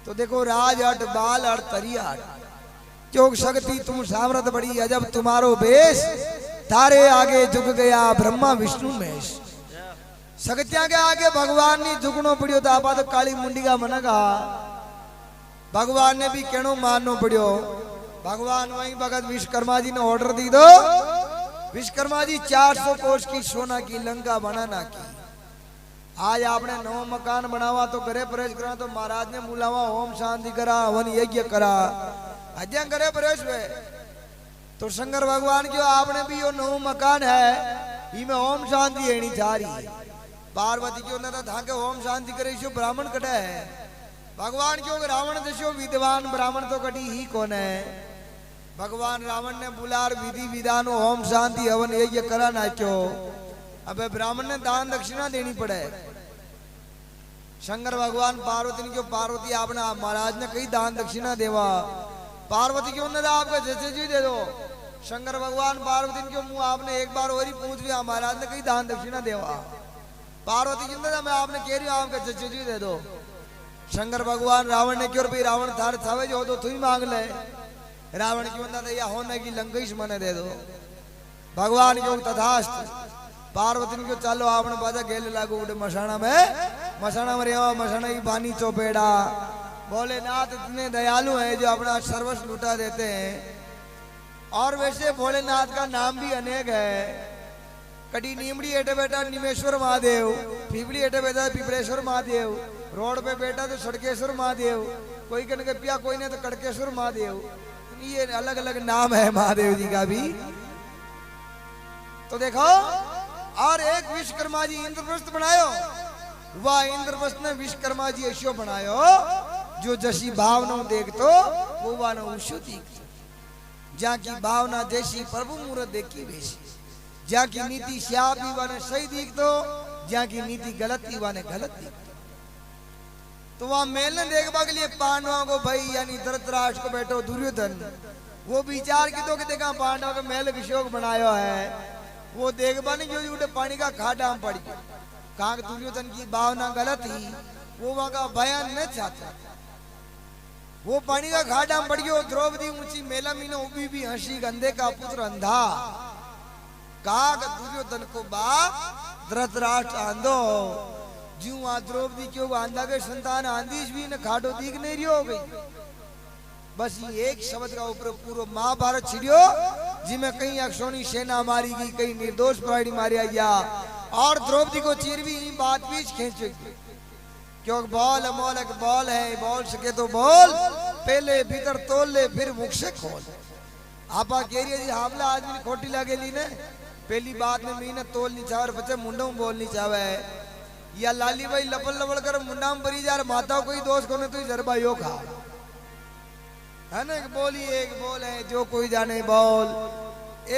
तो देखो राज हट बाल हट तरिया हट चौक शक्ति तुम सामर्थ बड़ी अजब तुम्हारो बेश तारे आगे झुक गया ब्रह्मा विष्णु महेश शक्तिया के आगे भगवान ने झुकनो पड़ियो तो आपा तो काली मुंडी का मन कहा भगवान ने भी कहनो माननो पड़ियो भगवान वही भगत विश्वकर्मा जी ने ऑर्डर दी दो विश्वकर्मा जी 400 कोष की सोना की लंका बनाना की आज आपने 9 मकान बनावा तो घरे प्रवेश करा तो महाराज ने बुलावा ओम शांति करा हवन यज्ञ करा अजय करे प्रवेश हुए तो शंकर भगवान क्यों आपने भी यो 9 मकान है इमे ओम शांति एनी चारी पार्वती क्यों न था के ओम शांति करे इसो ब्राह्मण कटे है भगवान क्यों रावण दशो विद्वान ब्राह्मण तो कटी ही कौन है भगवान रावण ने बुलार विधि विधान ओम शांति हवन यज्ञ करा ना क्यों अबे ब्राह्मण ने दान दक्षिणा देनी पड़े शंकर भगवान पार्वती क्यों पार्वती आपने महाराज ने कई दान दक्षिणा देवा पार्वती क्यों न आपका जैसे जी दे दो शंकर भगवान पार्वती क्यों मुंह आपने एक बार और ही पूछ लिया महाराज ने कई दान दक्षिणा देवा पार्वती क्यों न मैं आपने कह रही हूँ आपका जैसे जी दे दो शंकर भगवान रावण ने क्यों भी रावण थार थावे जो तो तू ही मांग ले रावण क्यों न या होने की लंकेश मने दे दो भगवान क्यों तथास्त पार्वती क्यों चालो आपने बाजा गेल लागू उठे मसाणा में रेवा मसाणा की बानी चौपेड़ा भोलेनाथ इतने दयालु हैं जो अपना सर्वस्व लुटा देते हैं और वैसे भोलेनाथ का नाम भी अनेक है कटी नीमड़ी एटे बेटा निमेश्वर महादेव पीपड़ी एटे बेटा पिपलेश्वर महादेव रोड पे बेटा तो सड़केश्वर महादेव कोई कहने पिया कोई नहीं तो कड़केश्वर महादेव ये अलग अलग नाम है महादेव जी का भी तो देखो और एक विश्वकर्मा जी इंद्रप्रस्थ बनायो वह इंद्रप्रस्थ ने विश्वकर्मा जी ऐसो बनायो जो जसी भावना देख तो वो वानो उषु दीख जा की भावना जैसी प्रभु मूर्त देखी वैसी जा की नीति श्यापी वाने सही दीख तो जा की नीति गलत ही वाने गलत दीख तो वहां मेल ने देखने के लिए पांडवों को भाई यानी धृतराष्ट्र को बैठो दुर्योधन वो विचार की तो कि देखा पांडवों के महल अभिषेक बनाया है वो देखबा नहीं जो उठे पानी का खाडा में पड़ गया कहा दुर्योधन की भावना गलत ही वो वहां का बयान न चाहता वो पानी का खाडा में पड़ गया द्रौपदी ऊंची मेला मीना उबी भी हंसी गंदे का पुत्र अंधा कहा दुर्योधन को बा धृतराष्ट्र आंधो ज्यों आ द्रौपदी क्यों आंधा के संतान आंधीश भी न खाडो दीख नहीं रही हो गई बस ये एक शब्द का ऊपर पूरा महाभारत छिड़ियो जिसमें कहीं अक्षोणी सेना मारी गई कहीं निर्दोष प्राणी मारिया गया और द्रौपदी को चीर भी बात बीच खींच क्योंकि बॉल अमोलक बॉल है बॉल सके तो बॉल पहले भीतर तोल ले फिर मुख से खोल आपा कह रही जी हमला आदमी खोटी लगेली ने पहली बात में मीने तोल नहीं चाहे बच्चे मुंडों में बोल नहीं चाहे या लाली भाई लपल लपल कर मुंडा में परी जा रहा माता कोई दोस्त को ने तो जरबा यो खा है ना एक बोल है जो कोई जाने बोल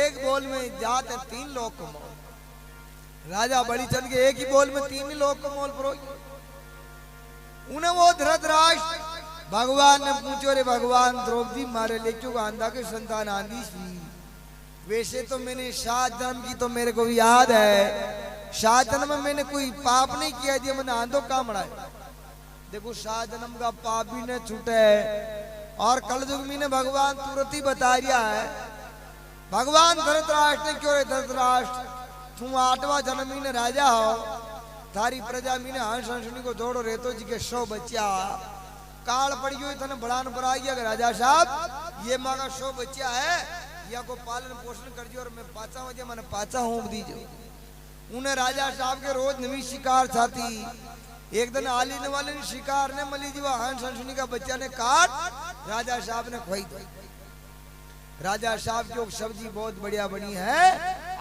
एक बोल में जाते 3 लोग को मोल राजा बड़ी चंद के एक ही बोल में 3 ही लोग को मोल परो उन्हें वो धृतराष्ट्र भगवान ने पूछो रे भगवान द्रौपदी मारे ले क्यों आंधा के संतान आंधी सी वैसे तो मैंने 7 जन्म की तो मेरे को याद है 7 जन्म में मैंने कोई पाप नहीं किया जी मैंने आंधो काम बढ़ाया देखो 7 जन्म का पाप भी न छूटे और कल युग में भगवान तुरंत ही बता रिया है भगवान धृतराष्ट्र ने क्यों धृतराष्ट्र तुम 8वां जन्म में राजा हो थारी प्रजा में हंस हंसनी को दौड़ो रहतो जी के 100 बच्चा काल पड़ी हुई थने बड़ान बढ़ाई अगर राजा साहब ये मांगा 100 बच्चा है या को पालन पोषण कर दियो और मैं पाचा हो जाए मैंने पाचा होंक दीजिए उन्हें राजा साहब के रोज नवी शिकार साथी एक दिन आलीने वाले ने शिकार ने मली जीवा हंस हंसनी का बच्चा ने काट राजा साहब ने खोई दी राजा साहब की सब्जी बहुत बढ़िया बनी है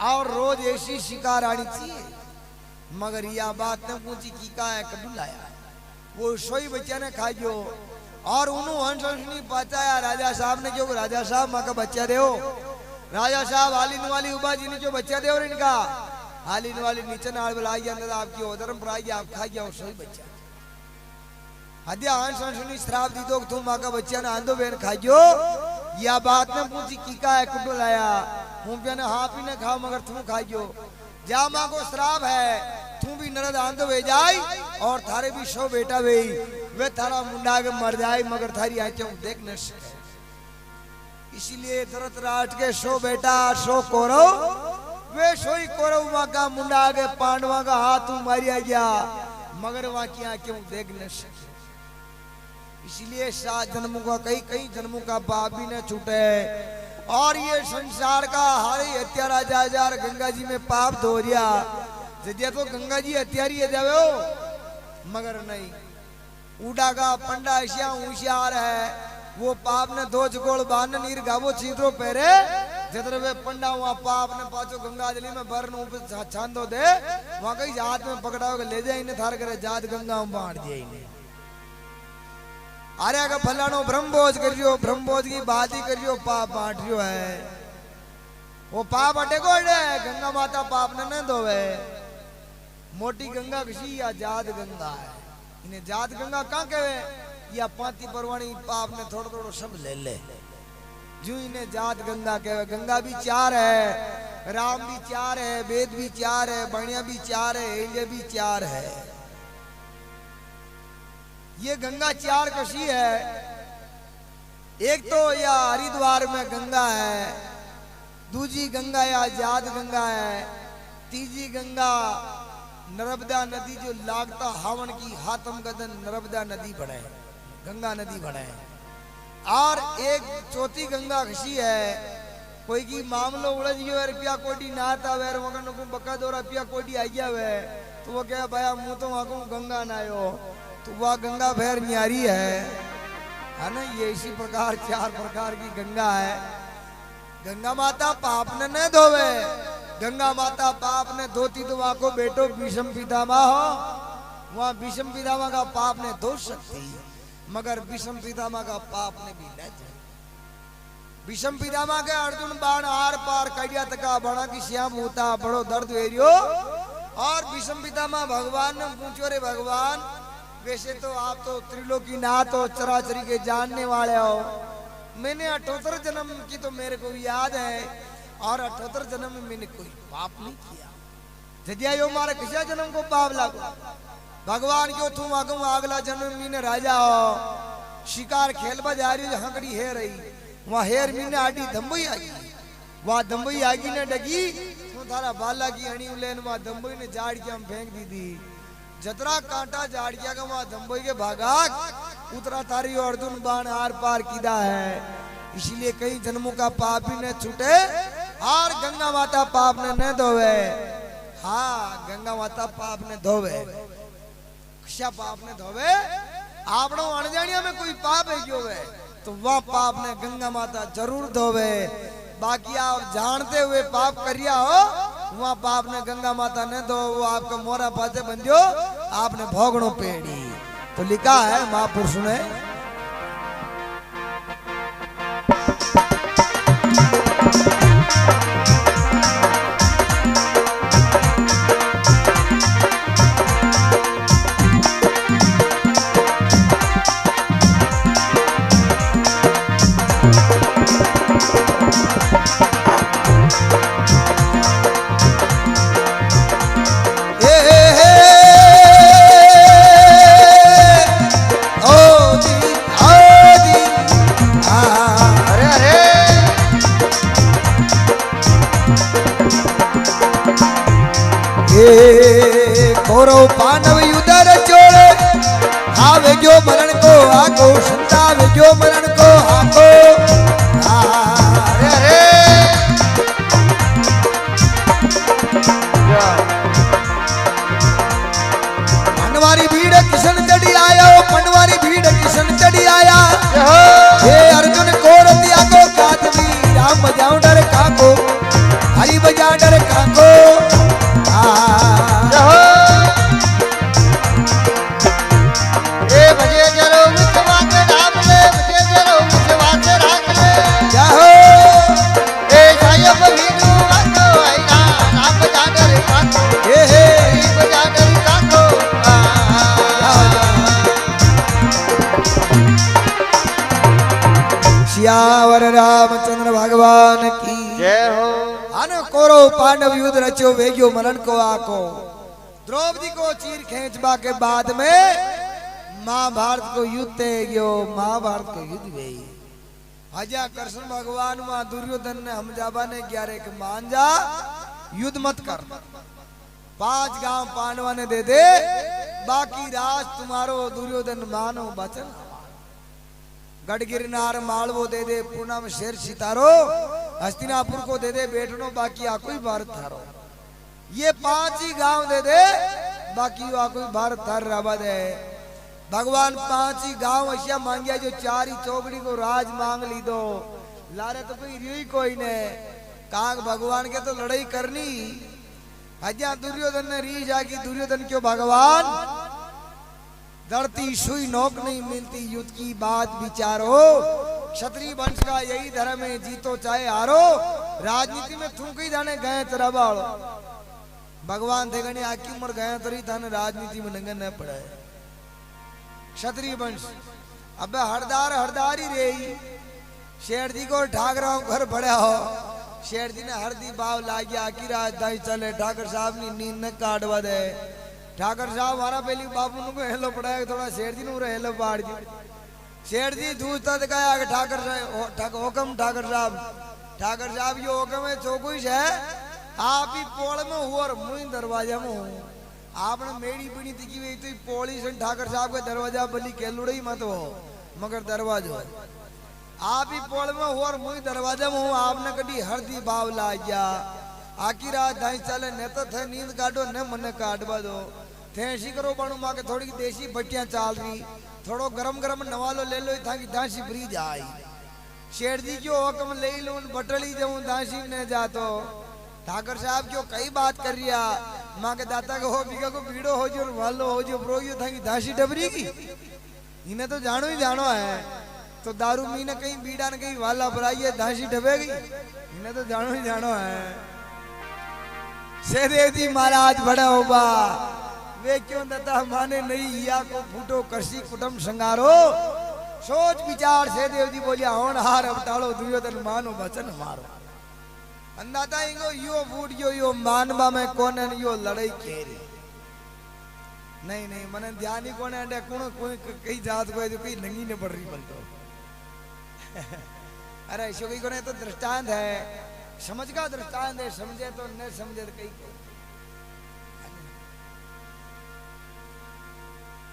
और रोज ऐसी शिकार आनी चाहिए मगर यह बात ने पूछी की का है कभी लाया वो सोई बच्चा ने खाइयो और उन्होंने हंस हंसनी पचाया राजा साहब ने जो राजा साहब माँ का बच्चा दे राजा साहब आलीन वाली उबा जी ने जो बच्चा दे इनका हालिन वाली नीचे नाल बुलाई अंदर आपकी ओदरम पढ़ाई आप खाई जाओ सही बच्चा हदिया हंस हंसनी श्राप दी दो तुम माँ का बच्चा ने आंधो बहन खाइयो या बात में पूछी की का है कुटो लाया हूँ ने हाँ पी ने खाओ मगर तुम खाइयो जा माँ को श्राप है तू भी नरद आंधो वे जाए और थारे भी 100 बेटा वे वे थारा मुंडा के मर जाए मगर थारी आंखें देख न सके इसीलिए धृतराष्ट्र के 100 बेटा 100 कौरव वे सोई कौरव माँ का मुंडा के पांडवा का हाथ मारिया गया मगर वहां की आंखें देख न सके इसीलिए 7 जन्मों का कई जन्मों का पाप भी न छूटे और ये संसार का हर हत्या राजा हजार गंगा जी में पाप धो रिया जदिया तो गंगा जी हत्यारी है जावे मगर नहीं उड़ा का पंडा ऐसा होशियार है वो पाप ने 2 जगोड़ बान नीर गावो छीतरो पहरे जदर वे पंडा वहां पाप ने पाचो गंगा जली में बरन ऊपर छांदो दे वहां कहीं हाथ में पकड़ाओ के ले जाए इन्हें थार करे जात गंगा में बांट दिए इन्हें अरे का फलानो ब्रह्मभोज करियो ब्रह्मभोज की बात ही करियो पाप बांट रियो है वो पाप अटे को गंगा माता पाप न धोवे मोटी गंगा किसी या जात गंगा है इन्हें जात गंगा कहाँ कहे या पाती परवाणी पाप ने थोड़ा थोड़ा सब ले ले जो इन्हें जात गंगा कहे गंगा भी 4 है राम भी 4 है वेद भी 4 है बढ़िया भी 4 है इंडिया भी 4 है ये गंगा 4 कशी है एक तो या हरिद्वार में गंगा है दूजी गंगा या जात गंगा है तीजी गंगा नर्मदा नदी जो लागता हावन की हाथम गदन नर्मदा नदी बने गंगा नदी बने और एक चौथी गंगा खसी है कोई की मामलो उड़ज गयो रुपया कोटी ना आता वे वगन को बका दो रुपया कोटी आई गया वे तो वो क्या भाया मुंह तो वहां को गंगा ना आयो तो वह गंगा भैर न्यारी है ना ये इसी प्रकार 4 प्रकार की गंगा है गंगा माता पाप न धोवे गंगा माता पाप ने धोती तो वहां को बेटो भीष्म पितामह हो वहां भीष्म पितामह का पाप ने धो सकती मगर विषम पितामह का पाप ने भी न जाए। विषम पितामह के अर्जुन बाण आर पार कड़िया तका बड़ा की श्याम होता बड़ो दर्द वेरियो। और विषम पितामह भगवान ने पूछो, रे भगवान वैसे तो आप तो त्रिलोकी नाथ हो, चराचरी के जानने वाले हो, मैंने 78 जन्म की तो मेरे को याद है, और 78 जन्म में मैंने कोई पाप नहीं किया। जदिया यो मारे किसी जन्म को पाप लागो भगवान क्यों तुम आगू अगला जन्म मीने राजा हो, शिकार खेल जा रही हो, हंकड़ी है रही वहां हेर मीने आडी दंबई आगी, वहां दंबई आगी ने डगी तो थारा बाला की हणी उलेन वहां दंबई ने जाड़िया में फेंक दी थी। जतरा कांटा जाड़िया का वहां दंबई के भागा उतरा थारी अर्जुन बाण आर पार कीदा है। इसलिए कई जन्मों का पाप ही न छूटे और गंगा माता पाप न धोवे। हाँ गंगा माता पाप ने धोवे, क्या पाप ने धोवे। आपनो अनजानिया में कोई पाप है क्यों है तो वह पाप ने गंगा माता जरूर धोवे। बाकी आप जानते हुए पाप करिया हो वह पाप ने गंगा माता ने धो, वो आपका मोरा पाते बन जो आपने भोगणो पेड़ी। तो लिखा है महापुरुष ने, कौरव पांडव युद्ध रचोड़े आवे जो मरण को आको, संतावे जो मरण को आको। अरे अरे पनवारी भीड़ किशन चढ़ी आया, पनवारी भीड़ किशन चढ़ी आया। हे अर्जुन कोर दिया को कातवी राम बजाऊं डर काको, हरि बजा डर काको। सियावर रामचंद्र भगवान की जय हो। अन कौरव पांडव युद्ध रचो वेग्यो मरण को आको। द्रौपदी को चीर खींचबा के बाद में महाभारत को युद्ध गयो, महाभारत को युद्ध गई। हजा कृष्ण भगवान वहां दुर्योधन ने हमजाबा ने 11 के मान जा युद्ध मत कर, 5 गांव पांडवा ने दे दे, बाकी राज तुम्हारो दुर्योधन मानो बचन। गढ़ गिरनार मालवो दे दे, पूना में शेर सितारो, हस्तिनापुर को दे दे बैठनो, बाकी आको ही भारत थारो। ये 5 ही गांव दे दे, बाकी आको ही भारत थार रवा दे। भगवान 5 ही गांव ऐसा मांगिया जो 4 ही चौकड़ी को राज मांग ली दो। लारे तो कोई रियो ही कोई ने काग भगवान के तो लड़ाई करनी। हजा दुर्योधन ने री जागी, दुर्योधन क्यों भगवान धरती सुई नोक नहीं मिलती, युद्ध की बात विचारो। क्षत्रिय वंश का यही धर्म है, जीतो चाहे हारो, राजनीति में थूकी जाने गए तेरा बाड़ो। भगवान थे गणे आकी उम्र गया तरी थाने राजनीति में नंगन न पड़े। क्षत्रिय वंश अब हरदार हरदार ही रही। शेर जी को ठाकरा घर पड़ा हो, शेर जी ने हरदी बाव लागी आकी राजधानी चले, ठाकर साहब ने नींद न काटवा दे। ठाकर साहब हमारा पहली बाबू को हेलो पड़ाया, थोड़ा शेर जी ने हेलो पाड़ दी। शेर जी दूसरा दिखाया कि ठाकर हुक्म ठाकर साहब यो हुक्म है चौकुश है, आप ही पोल में हो और मुई दरवाजा में हूँ। आपने मेरी पीड़ी दिखी हुई तो पोली से ठाकर साहब का दरवाजा बली केलुड़ा ही मत हो, मगर दरवाजा आप ही पोल में हो और मुई दरवाजा में हूँ। आपने कभी हरदी भाव ला गया आखिर रात दाई चले, न तो थे नींद काटो न मन काटवा दो। थे ऐसी करो बनू माँ के थोड़ी देसी बट्टियां चाल रही, थोड़ो गरम गरम नवालो ले लो था कि दासी फ्री जाए। शेर जी क्यों हुक्म ले लो बटली जाऊं दासी ने जातो। ठाकर साहब क्यों कई बात कर रिया, माँ के दाता को हो बिगा को भीड़ो हो जो वालो हो जो प्रोयो था कि दासी डबरी की इन्हें तो जानो ही जानो है। तो दारू मी ने कहीं बीड़ा ने कहीं वाला भराई है धांसी ढबेगी, इन्हें तो जानो ही जानो है। शेरदेव जी महाराज बड़ा होगा वे क्यों दता माने नहीं या को फूटो करसी कुटुंब संगारो। सोच विचार शेरदेव जी बोलिया होन हार अवतालो दुर्योधन मानो वचन मारो। अंदाता इंगो यो फूट यो मानवा में कोने यो लड़ाई केरी नहीं नहीं मने ध्यान ही कोने अंडे कोई कई जात को कई नंगी ने पड़ रही बोलतो। अरे ऐसे कोई कोने तो दृष्टांत है, समझ का दृष्टांत है, समझे तो न समझे तो कई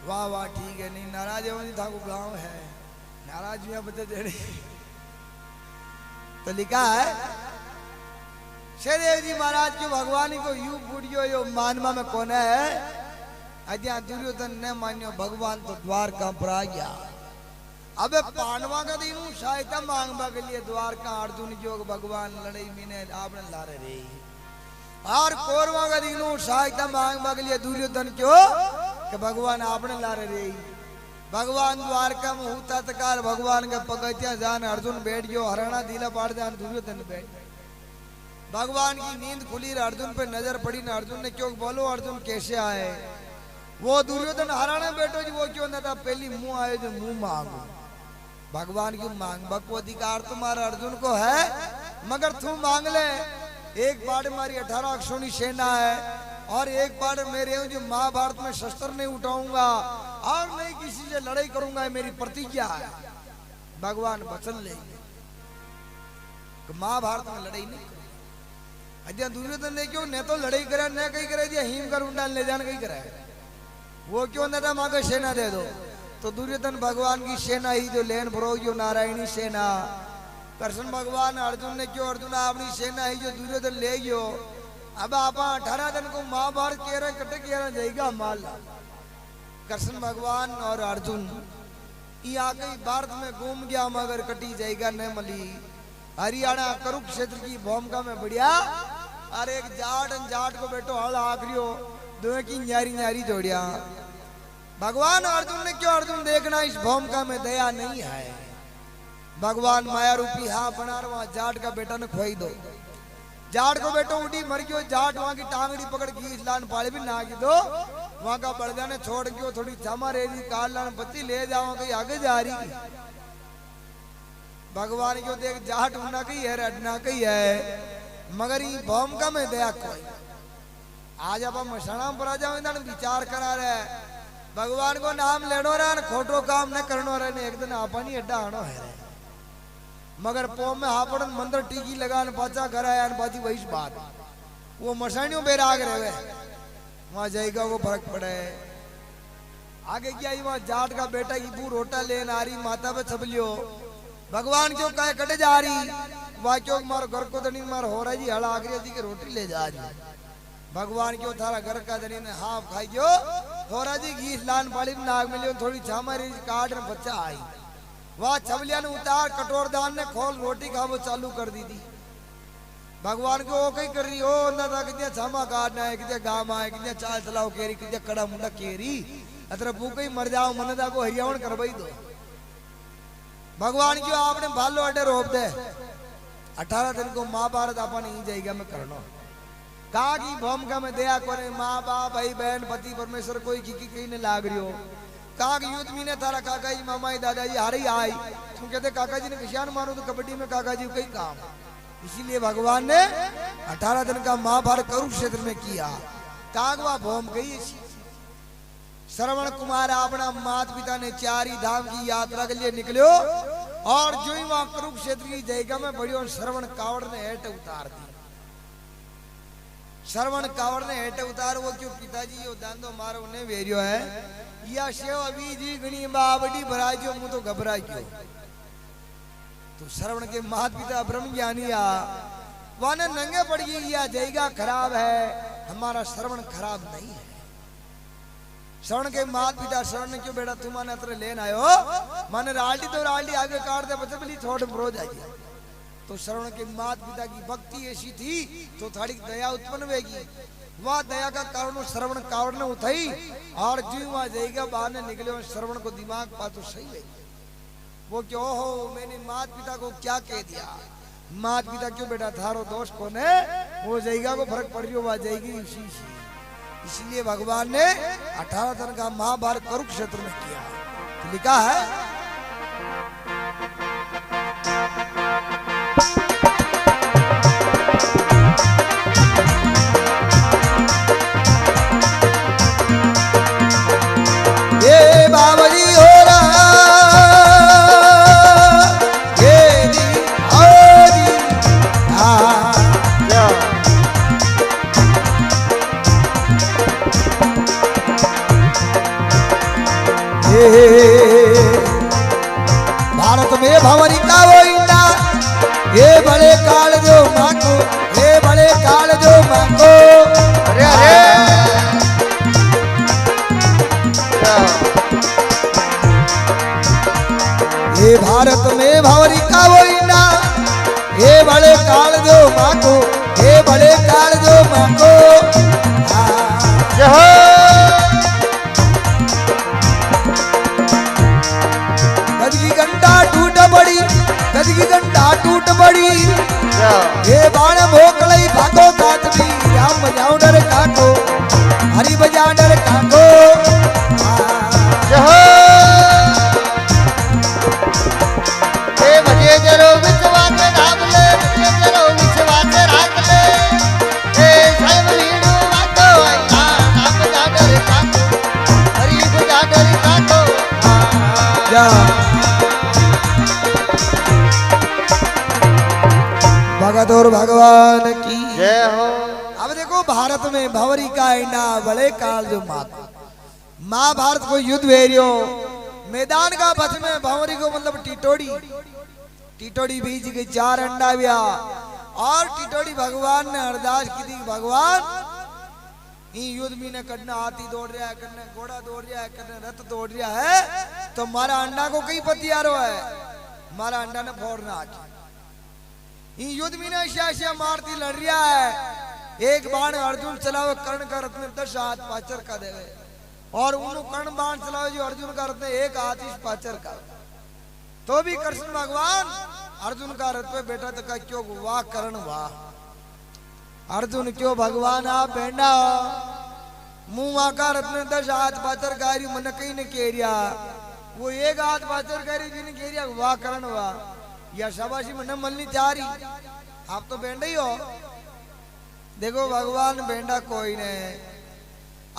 वाह वाह ठीक है। नहीं नाराज है था को गांव है नाराज हुआ बच्चे जेड़े तो लिखा है शेरदेव जी महाराज के भगवान को यू बूढ़ियो यो मानवा में कौन है। अद्या दुर्योधन ने मान्यो भगवान तो द्वारका पर आ गया। अबे पांडवा का दिन सहायता मांगवा के लिए द्वारका अर्जुन जो भगवान लड़ाई मीने आपने लारे रे और कौरवा का दिन सहायता मांगवा के लिए दुर्योधन क्यों कि भगवान आपने लारे रे। भगवान द्वारका में होता तकार भगवान के पगथिया जान अर्जुन बैठ गयो हराना दिला पाड़ जान दुर्योधन बैठ। भगवान की नींद खुली अर्जुन पे नजर पड़ी ना अर्जुन ने क्यों बोलो अर्जुन कैसे आए। वो दुर्योधन हराने बैठो जी वो क्यों ना था पहली मुंह आए जो मुंह मांगो। भगवान की मांगवा को अधिकार तुम्हारा अर्जुन को है मगर तू मांग ले। एक बार हमारी 18 अक्षोणी सेना है और एक बार मेरे जो महाभारत में शस्त्र नहीं उठाऊंगा और नहीं किसी से लड़ाई करूंगा मेरी प्रतिज्ञा है। भगवान वचन लेंगे महाभारत में लड़ाई नहीं करूंगा। अजय दुर्योधन ने क्यों न तो लड़ाई करे न कहीं करे दिया हिम कर उंडाल ले जान कहीं करे वो क्यों न था मां को सेना दे दो। तो दुर्योधन भगवान की सेना ही जो लेन भरो जो नारायणी सेना कृष्ण भगवान अर्जुन ने क्यों अर्जुन अपनी सेना ही जो दुर्योधन ले गयो। अब आप 18 दिन को महाभारत कह रहे कटे कह रहे जाएगा माल कृष्ण भगवान और अर्जुन यहाँ कहीं भारत में घूम गया मगर कटी जाएगा न मली। हरियाणा कुरुक्षेत्र की भूमिका में बढ़िया और एक जाट को बेटो हल आखरियो दो की न्यारी न्यारी जोड़िया। भगवान अर्जुन ने क्यों अर्जुन देखना इस भूमिका में दया नहीं है। भगवान माया रूपी हाँ बना रहा जाट का बेटा ने खोई दो। जाट को बेटो उठी मर गयो जाट वहां की टांगड़ी पकड़ की इस्लान पाले भी ना की दो वहां का बड़जा ने छोड़ गयो थोड़ी क्षमा रेजी काल लान बत्ती ले जाओ कहीं आगे जा रही। भगवान क्यों देख जाट होना कही है रटना कही है मगर ये भूमिका में दया कोई। आज आप मसाणा पर आ जाओ इधर विचार करा रहे भगवान को नाम लेनो रहे खोटो काम न करनो रहे एक दिन आपनी अड्डा आनो है मगर पोम में हापड़न मंदिर टीकी लगान पाचा कराया बाजी वही बात वो मसाणियों बेराग रहे वहां जाएगा वो फर्क पड़े। आगे क्या वहां जाट का बेटा की पूर रोटा लेन आ रही माता पे छबलियो भगवान क्यों कहे कटे जा रही वह क्यों मारो घर को दनी मार हो रहा जी हला आखिरी जी के रोटी ले जा रही। भगवान क्यों थारा घर का दनी ने हाफ खाई गयो हो रहा जी घी लान पाली नाग मिलियो थोड़ी छामारी काट ने बच्चा आई वह छबलिया ने उतार कटोर दान ने खोल रोटी खावो चालू कर दी थी। भगवान को वो कहीं कर रही हो ना था कितने छामा काटना है कितने गाम आए कितने चाल चलाओ केरी कितने कड़ा मुंडा केरी अतर भूख ही मर जाओ मन को हरियावण करवाई दो। भगवान क्यों आपने भालो अड्डे रोप दे 18 दिन को महाभारत आपा नहीं जाएगा मैं करना कहा की भूमिका में दया करे माँ बाप भाई बहन पति परमेश्वर कोई की कहीं ने लाग रही हो। कहा कि युद्ध में थारा काका जी मामा जी दादाजी हारे ही आई तुम कहते काका जी ने किसान मारो तो कबड्डी में काका जी कई काम इसीलिए भगवान ने 18 दिन का महाभारत कुरुक्षेत्र में किया। कागवा भूम गई श्रवण कुमार अपना माता पिता ने 4 ही धाम की यात्रा के लिए निकलो और जो ही वहां कुरुक्षेत्र की जगह में बड़ी और श्रवण कावड़ ने हेट उतार दी। श्रवण कावड़ ने हेट उतार वो क्यों पिताजी यो दांदो मारो ने वेरियो है या शेव अभी जी गणी बावड़ी भराजो मुंह तो घबरा गयो। तो श्रवण के माता पिता ब्रह्म ज्ञानी आ वाने नंगे पड़ गई या जयगा खराब है हमारा श्रवण खराब नहीं है। श्रवण के माता पिता श्रवण ने क्यों बेटा तुम्हारे अतर लेन आयो माने राल्टी तो राल्टी आगे काट दे बच्चे बली थोड़े ब्रो जाइए। तो श्रवण के माता पिता की भक्ति ऐसी थी तो थोड़ी दया उत्पन्न होगी वह दया का कारण श्रवण कारण उठाई और जीव वहां जाएगा बाहर ने निकले और श्रवण को दिमाग पा तो सही है वो क्यों हो मैंने माता पिता को क्या कह दिया माता पिता क्यों बेटा थारो दोष कौन है वो जाएगा को फर्क पड़ रही वहां जाएगी इसलिए भगवान ने 18 दिन का महाभारत कुरुक्षेत्र में किया तो लिखा है बाबरी हो रहा ये दी हरी भारत में भंवरी का वो इंडा ये बड़े काल जो मांगो ये बड़े काल जो मांगो अरे ये भारत में भंवरी का वो इंडा ये बड़े काल जो मांगो ये बड़े काल जो मांगो गदगी घंटा टूट पड़ी गदगी घंटा टूट पड़ी ये बाण भोकलई भागो कातरी राम बजाओ डर काको हरि बजा डर काको जरो विश्वास राम ले जरो विश्वास राख ले ए साईं लीडू वातो नाम जाडर काको हरि जाडर काको जा भगत और भगवान की जय हो। अब देखो भारत में भंवरी का इंडा बड़े काल जो महाभारत को युद्ध वेरियो मैदान का बच में भंवरी को मतलब टिटोड़ी बीज के 4 अंडा व्या और टिटोड़ी भगवान ने अरदास की थी भगवान युद्ध में ने करना हाथी दौड़ रहा है करने घोड़ा दौड़ रहा है करने रथ दौड़ रहा है तो मारा अंडा को कई पतियारो है मारा अंडा ने फोड़ना आके युद्ध में ने ऐसा मारती लड़ रहा है एक बाण अर्जुन चलावे कर्ण का रत्न 10 हाथ पाचर का देवे और उन कर्ण बाण चलावे जो अर्जुन का रत्न 1 हाथ इस पाचर का तो भी कृष्ण भगवान अर्जुन का रथ पे बैठा तो का क्यों वाह करण वाह अर्जुन क्यों भगवान आप बैठा मुंह का रत्न 10 हाथ पाचर कारी मन कहीं ने केरिया वो 1 हाथ पाचर कारी जिन केरिया वाह करण वाह या शाबाशी मन मलनी चारी आप तो बैठे ही हो देखो भगवान बैठा कोई ने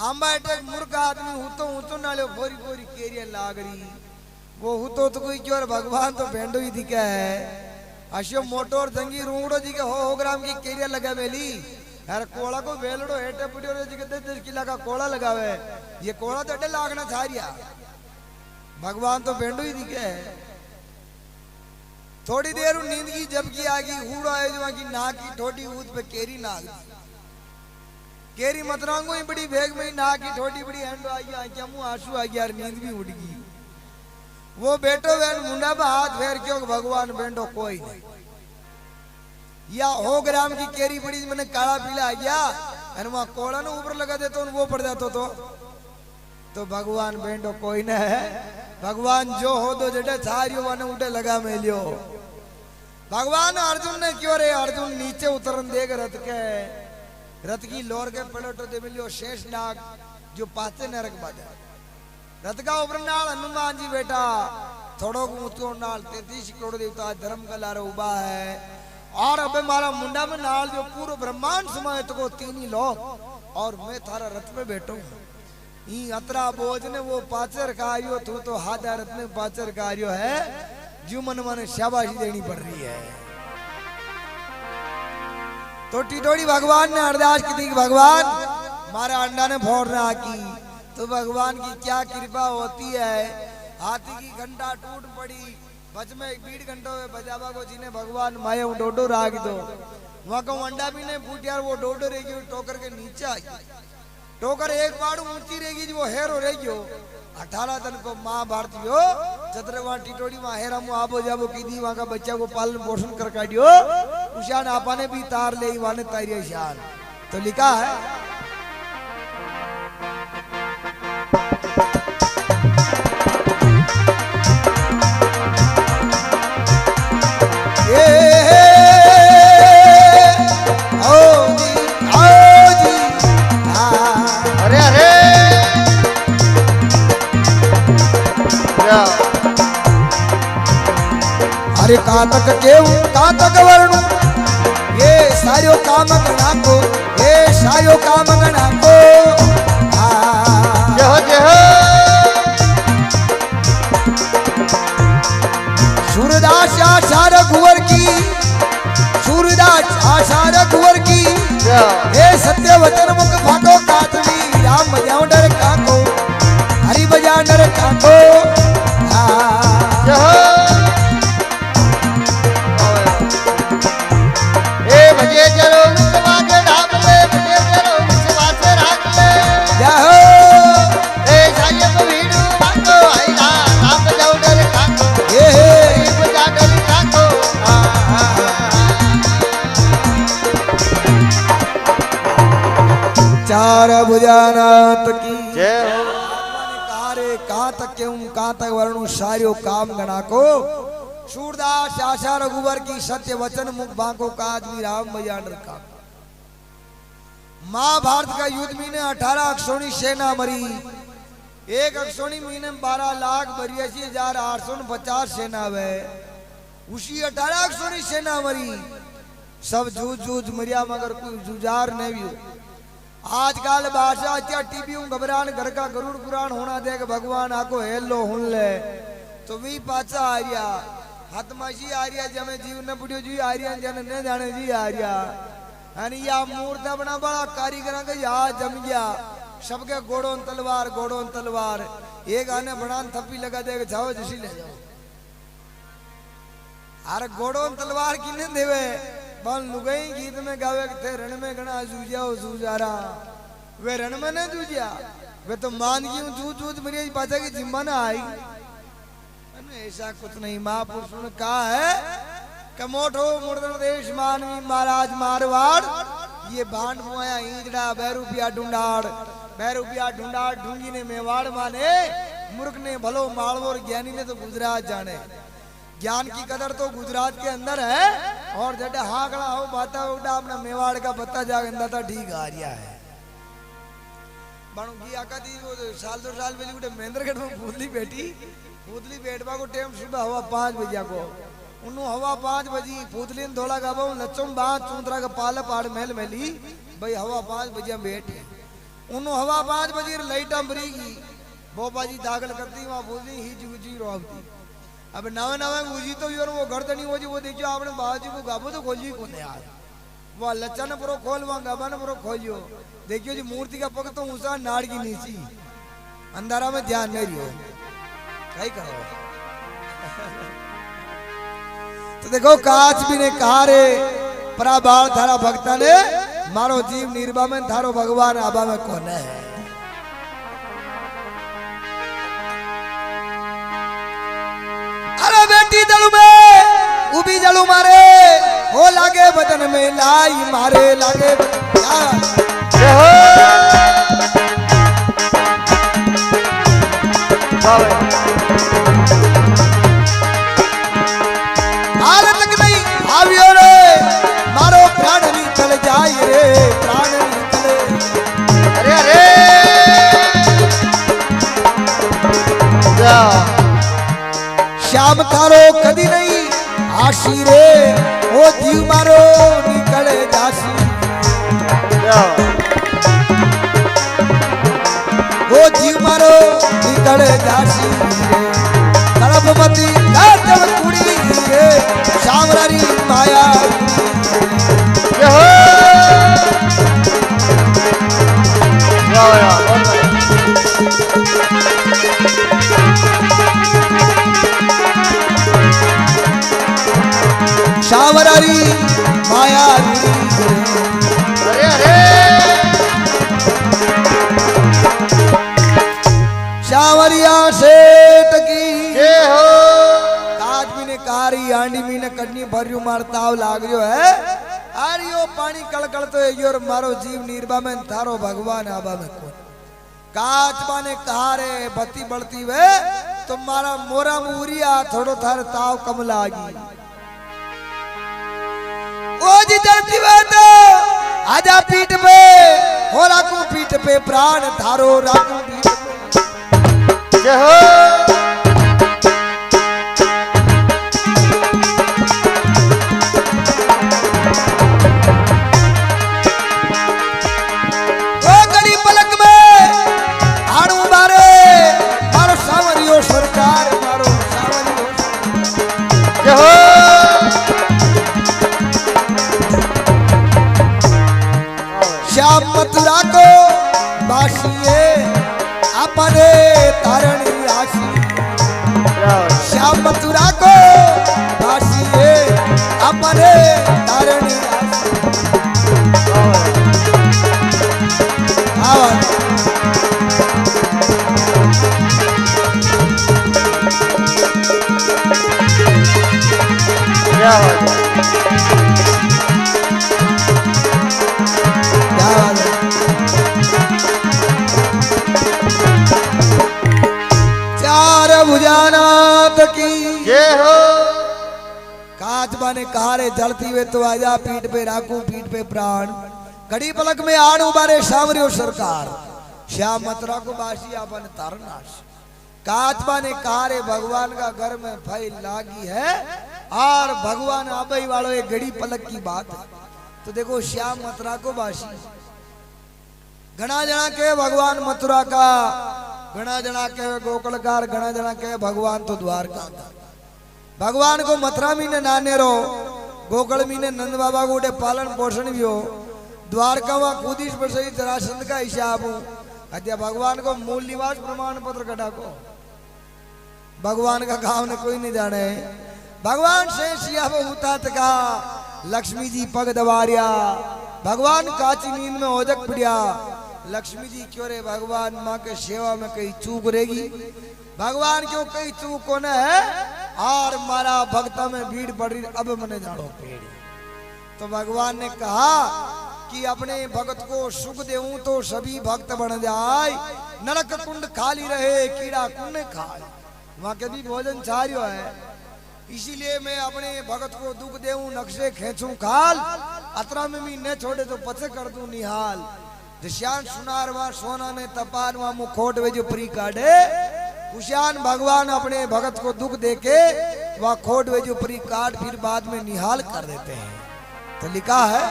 आंबा एक मूर्ख आदमी हूँ तो नाले फोरी फोरी केरिया लाग रही वो हूँ तो कोई क्यों भगवान तो भेंडो ही दिखा है अशो मोटोर जंगी रूंगड़ो जी के हो ग्राम की केरिया लगा मेली यार कोड़ा को वेलड़ो हेटे पुटियो जी के 10 किला का कोड़ा लगावे ये कोड़ा तो अड्डे लागना चाह रिया भगवान तो भेंडो ही दिखे है थोड़ी देर नींद की जब की आगी हूड़ आए जो की ना की ठोडी ऊद पे केरी नाग केरी मतरांगो ही बड़ी भेग में ना की ठोडी बड़ी हैंडो आई आंखिया मुंह आंसू आ गया यार नींद भी उड़ गई वो बेटो बहन मुंडा पे हाथ फेर क्यों भगवान बेंडो कोई नहीं या हो ग्राम की केरी पड़ी मैंने काला पीला आ गया और वहां कोड़ा ने ऊपर लगा देते वो पड़ जाता तो भगवान बेंडो कोई न है भगवान जो हो दो जटे सारियो वाने उठे लगा मेलियो भगवान अर्जुन ने क्यों रे अर्जुन नीचे उतरन देख रथ की लोर के पलटो दे मिलियो शेष नाग जो पाचे नरक बाजा रथ का ऊपर नाल हनुमान जी बेटा थोड़ो ऊंचो नाल 33 करोड़ देवता धर्म का लारा उबा है और अबे मारा मुंडा में नाल जो पूरा ब्रह्मांड समाये तो 3 ही लोग और मैं थारा रथ में बैठो ई अतरा बोझ ने वो पाचर कार्यो तू तो हाथ रथ में पाचर कार्यो है जो मन मन शाबाशी देनी पड़ रही है तो टिटोड़ी भगवान ने अरदास की थी भगवान मारा अंडा ने फोड़ना की तो भगवान की क्या कृपा होती है हाथी की घंटा टूट पड़ी बच में 1 घंटों में बजावा को जिन्हें भगवान माया डोडो राग दो वहां को अंडा भी नहीं फूटिया वो डोडो रहेगी टोकर के नीचे आई टोकर एक बार ऊंची रहेगी वो हेरो रहेगी 18 दिन को माँ भारतीयो चतरे वहां टिटोड़ी वहां हेरा मुँह आबो जाबो की दी वहां का बच्चा को पालन पोषण कर काटियो उशान आपा ने भी तार ले वहां ने तारिया शान तो लिखा है अरे कातक केऊ कातक वर्णु ये सारो काम गणा को ये सारो काम गणा को जय हो जय हो सूरदास आशा रघुवर की सूरदास आशा रघुवर की ये सत्य वचन मुख फाको कातवी राम बजाओ डर काको हरि बजा डर काको जय हो भजे जरो विश्वास ढाब ले भजे जरो विश्वास राख ले जय हो ए सायब वीडू बातो आईला राम बजाओ डर काको ये हरि बजा डर काको चार भुजानाथ की जय हो कारे कहाँ तक क्यों कहाँ तक वर्णु सारियो काम गणा को सूरदास आशा रघुवर की सत्य वचन मुख बांको काज भी राम बजान रखा महाभारत का युद्ध में 18 अक्षोणी सेना मरी एक अक्षोणी महीने 12,82,850 सेना वे उसी 18 अक्षोणी सेना मरी सब जूझ जूझ मरिया मगर कोई जुजार नहीं भी आजकल बादशाह क्या टीवी घबरान घर का गरुड़ पुराण होना देख भगवान आको हेलो हुन ले तो भी पाचा आ गया हतमाशी आ रहा जमे जीव न बुढ़ियो जी आ रहा जन न जाने जी आ रहा यानी या मूर्त बना बड़ा कारीगर का या जम गया सबके गोड़ों तलवार एक आने बनान थप्पी लगा देगा जाओ जैसी ले जाओ अरे गोड़ों तलवार किने देवे बन लुगाई गीत में गावे थे रण में गणा जूझाओ जूझारा वे रण में न जूझा वे तो मान की जूझ मेरी पाचा की जिम्मा ना आई ऐसा कुछ नहीं महापुरुष ने कहा है कमोठो मुर्दन देश मानवी महाराज मारवाड़ ये भांड मुआया ईंजड़ा बैरूपिया ढूंढाड़ ढूंगी ने मेवाड़ माने मूर्ख ने भलो मालवोर ज्ञानी ने तो गुजरात जाने ज्ञान की कदर तो गुजरात के अंदर है और जटे हाकड़ा हो बाता उड़ा अपना मेवाड़ का पत्ता जाग अंदर था ठीक आ रहा है की आका दी वो साल 2 साल पहले उठे महेंद्रगढ़ में पूतली बैठवा को टाइम सुबह हवा 5 बजे को उन्नु हवा 5 बजी पूतली धोला गाबा लचम बात चूंतरा का पाला पाड़ महल मेली भाई हवा 5 बजे बैठे उन्नु हवा 5 बजे लाइटा मरीगी बोपा जी दाखिल करती वहां पूतली ही जुजी रोबती अब नवे गुजी तो यार वो गर्दनी हो जी वो देखियो आपने बाजी को गाबो तो खोजी को यार वो लच्चा ने पुरो खोल वहां गाबा ने पुरो खोलियो देखियो जी मूर्ति का पग तो ऊंचा नाड़ की नीची अंधारा में ध्यान नहीं रियो कहीं करो तो देखो काच भी ने कहा रे पराबाल थारा भक्ता ने मारो जीव निर्भा में थारो भगवान आबा में कौन है अरे बेटी दलू में उबी जलू मारे हो लागे बदन में लाई मारे लागे हाल तक नहीं आवियो रे मारो प्राण निकल जाए रे प्राण निकले अरे श्याम थारो कदी नहीं आशी रे ओ जीव मारो निकले जासी ओ जीव मारो निकले जासी कलपमती जब कुड़ी रे श्यामरानी माया श्यामरानी माया श्यामरिया सेठ की हो आज भी ने कारी आंडी भी ने कटनी भरियो मारताव लाग रियो है आरियो पानी कलकल तो योर मारो जीव निर्भा में थारो भगवान आबा में को काच बाने कहा रे बत्ती बढ़ती वे तुम्हारा मोरा मूरिया थोड़ो थार ताव कम लागी ओ जी जलती वे तो आजा पीठ पे हो राखू पीठ पे प्राण थारो राखू पीठ पे जय हो श्याम मथुरा को बासी है अपने तारणी चार भुजानाथ की जय हो। काचबा ने कहा रे जलती हुए तो आजा, पीठ पे राखू पीठ पे प्राण, कड़ी पलक में आण उबारे सामरियो सरकार, श्याम मथुरा को बासी अपन तारनाश। काचबा ने कहा रे भगवान का घर में फाइल लागी है और भगवान आबई वालों एक घड़ी पलक की बात है। तो देखो श्याम मथुरा को बासी, घना जना के भगवान मथुरा का, घना जना के गोकुलकार, घना जना के भगवान तो द्वारका का। भगवान को मथुरा में ने नाने रो, गोकुल में ने नंद बाबा को उठे पालन पोषण भी हो, द्वारका में कूदीश पर सही जरासंध का हिसाब हो। अत्या भगवान को मूल निवास प्रमाण पत्र कटा को भगवान का गांव ने कोई नहीं जाने। भगवान से सिया हुतात का लक्ष्मी जी पग दबारिया, भगवान काची नींद में ओजक पिड़िया। लक्ष्मी जी क्यों रे भगवान माँ के सेवा में कहीं चूक रहेगी, भगवान क्यों कहीं चूक को न है और मारा भक्ता में भीड़ पड़ रही, अब मने जानो पेड़। तो भगवान ने कहा कि अपने भक्त को सुख देऊं तो सभी भक्त बन जाए, नरक कुंड खाली रहे कीड़ा कुंड खाए, वहां के भी भोजन चार्यो है। इसीलिए मैं अपने भक्त को दुख देऊं नक्शे खेचूं खाल, अतरा में भी न छोड़े तो पचे कर दूं निहाल। दिशान सुनारवा सोना ने तपारवा मुखोट वे जो परी काढ़े, कुशान भगवान अपने भक्त को दुख देके वह खोट वे जो परी काट फिर बाद में निहाल कर देते हैं। तो लिखा है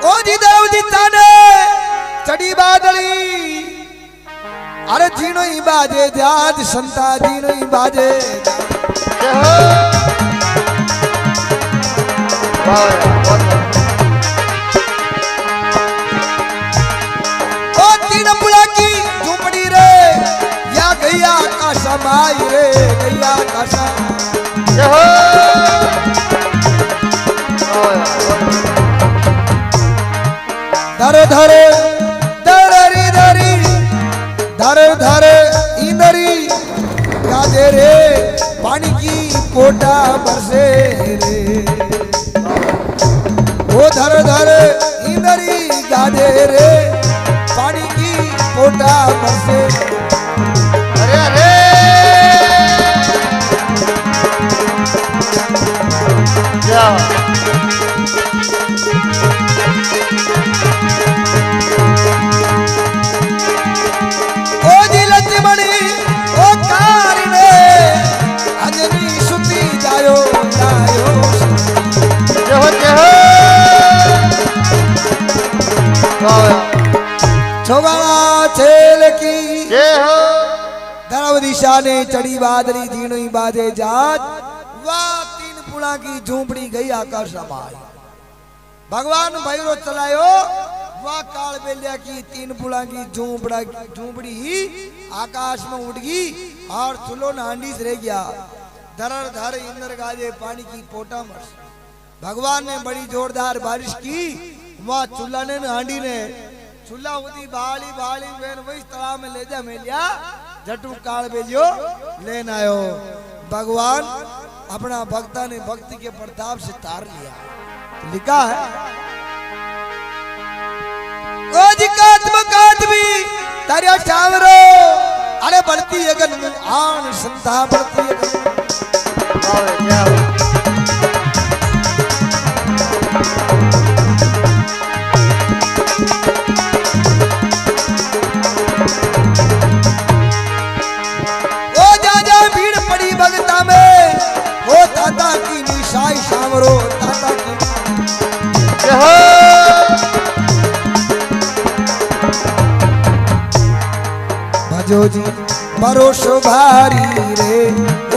ओ जी देव जी ताने चढ़ी बादली, अरे जीनो ही बाजे जाज संता जीनो ही बाजे ओ तीन बुला की झुपड़ी रे या गैया का समाई रे गैया का धर धर धरी धरी धर धर इंदरी गाजे रे पानी की कोटा बरसे रे, वो धर धर इंदरी गाजे रे पानी की कोटा बरसे। अरे अरे क्या छोगाना छेल की जय हो। धर्म दिशा ने चढ़ी बादरी जीनो ही बाजे जात, वाह तीन पुड़ा की झूपड़ी गई आकाश समाई। भगवान भैरो चलायो वाह काल बेलिया की तीन पुड़ा की झूपड़ी ही आकाश में उड़ गई और चुलो नांडी से रह गया। धर धर इंद्र गाजे पानी की पोटा मर। भगवान ने बड़ी जोरदार बारिश की, वहां चूल्हा ने हांडी ने चूल्हा उदी बाली बाली बेन वही तालाब में ले जा मेलिया जटू काल बेलियो लेन आयो। भगवान अपना भक्ता ने भक्ति के प्रताप से तार लिया। तो लिखा है भी तारिया चावरो, अरे बढ़ती है गन आन संता बढ़ती है भगता में वो दादा की निशाई सामरो दादा की भजो जी भरोसो भारी रे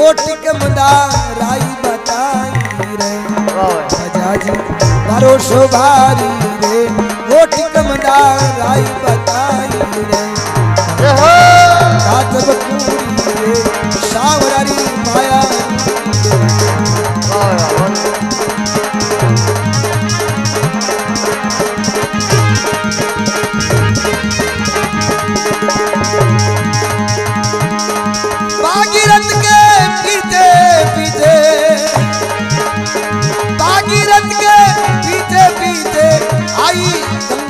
ओटिक मदाराई बताई रे, भजा जी भरोसो भारी रे ओटिक मदाराई बताई रे।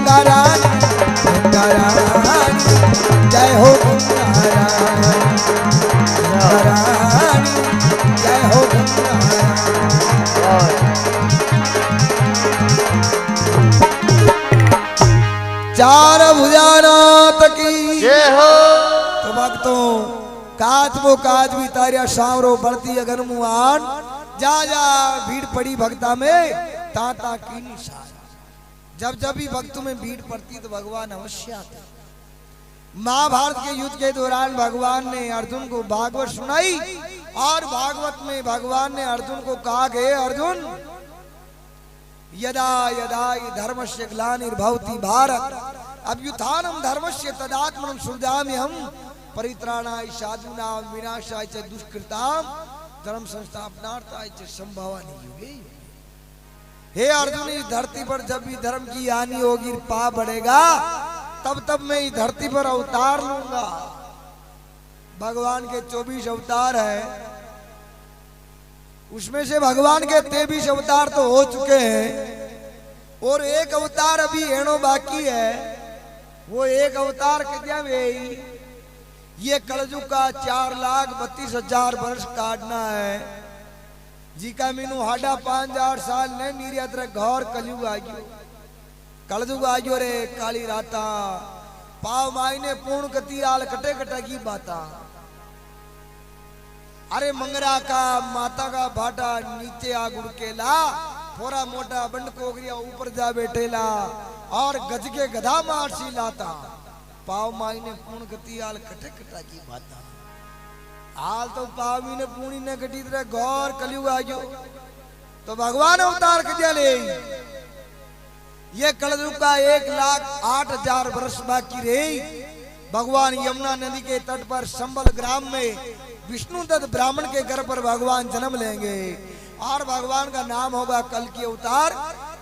गंगा रानी जय हो गंगा रानी जय हो गंगा चार भुजानाथ की जय हो। तो भक्तों काज वो काज भी तारिया सांवरो बढ़ती अगर मुआन जा जा भीड़ पड़ी भक्ता में ता की निशान। जब जब भी भक्तों में भीड़ पड़ती तो भगवान अवश्य आते। महाभारत के युद्ध के दौरान भगवान ने अर्जुन को भागवत सुनाई और भागवत में भगवान ने अर्जुन को कहा कि अर्जुन यदा यदा धर्मस्य ग्लानिर्भवति भारत अभ्युत्थानम धर्मस्य तदात्मनं सृजाम्यहम् परित्राणाय साधूनां विनाशाय च दुष्कृतां धर्म संस्थापनार्थाय च संभवामि युगे। हे अर्जुन इस धरती पर जब भी धर्म की हानि होगी पाप बढ़ेगा तब तब मैं इस धरती पर अवतार लूंगा। भगवान के 24 अवतार है, उसमें से भगवान के 23 अवतार तो हो चुके हैं और एक अवतार अभी एणो बाकी है। वो एक अवतार कितना में ये कलयुग का 4,32,000 वर्ष काटना है जी का मीनू हाडा 5,000 साल ने निर्यात्र घौर कलयुग आगियो कलयुग आगियो रे काली राता पाव मायने पूर्ण गति आल कटे कटे की बाता। अरे मंगरा का माता का भाटा नीचे आ गुड़केला थोड़ा मोटा बंड कोगरिया ऊपर जा बैठेला और गज के गधा मारसी लाता पाव मायने पूर्ण गति आल कटे कटा की बाता। हाल तो पावी ने पूरी ने कटी तरह गौर कलयुग आ गयो तो भगवान अवतार के दिया ले ये कलयुग का 1,08,000 वर्ष बाकी रही। भगवान यमुना नदी के तट पर संबल ग्राम में विष्णुदत्त ब्राह्मण के घर पर भगवान जन्म लेंगे और भगवान का नाम होगा कल की अवतार।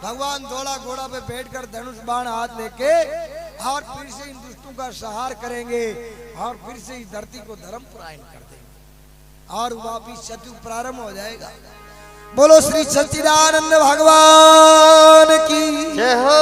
भगवान दौड़ा घोड़ा पे बैठकर धनुष बाण हाथ लेके और फिर से इन दुष्टों का संहार करेंगे और फिर से इस धरती को धर्म परायण कर देंगे और वापिस सतयुग प्रारंभ हो जाएगा। बोलो श्री सच्चिदानंद भगवान की जय हो।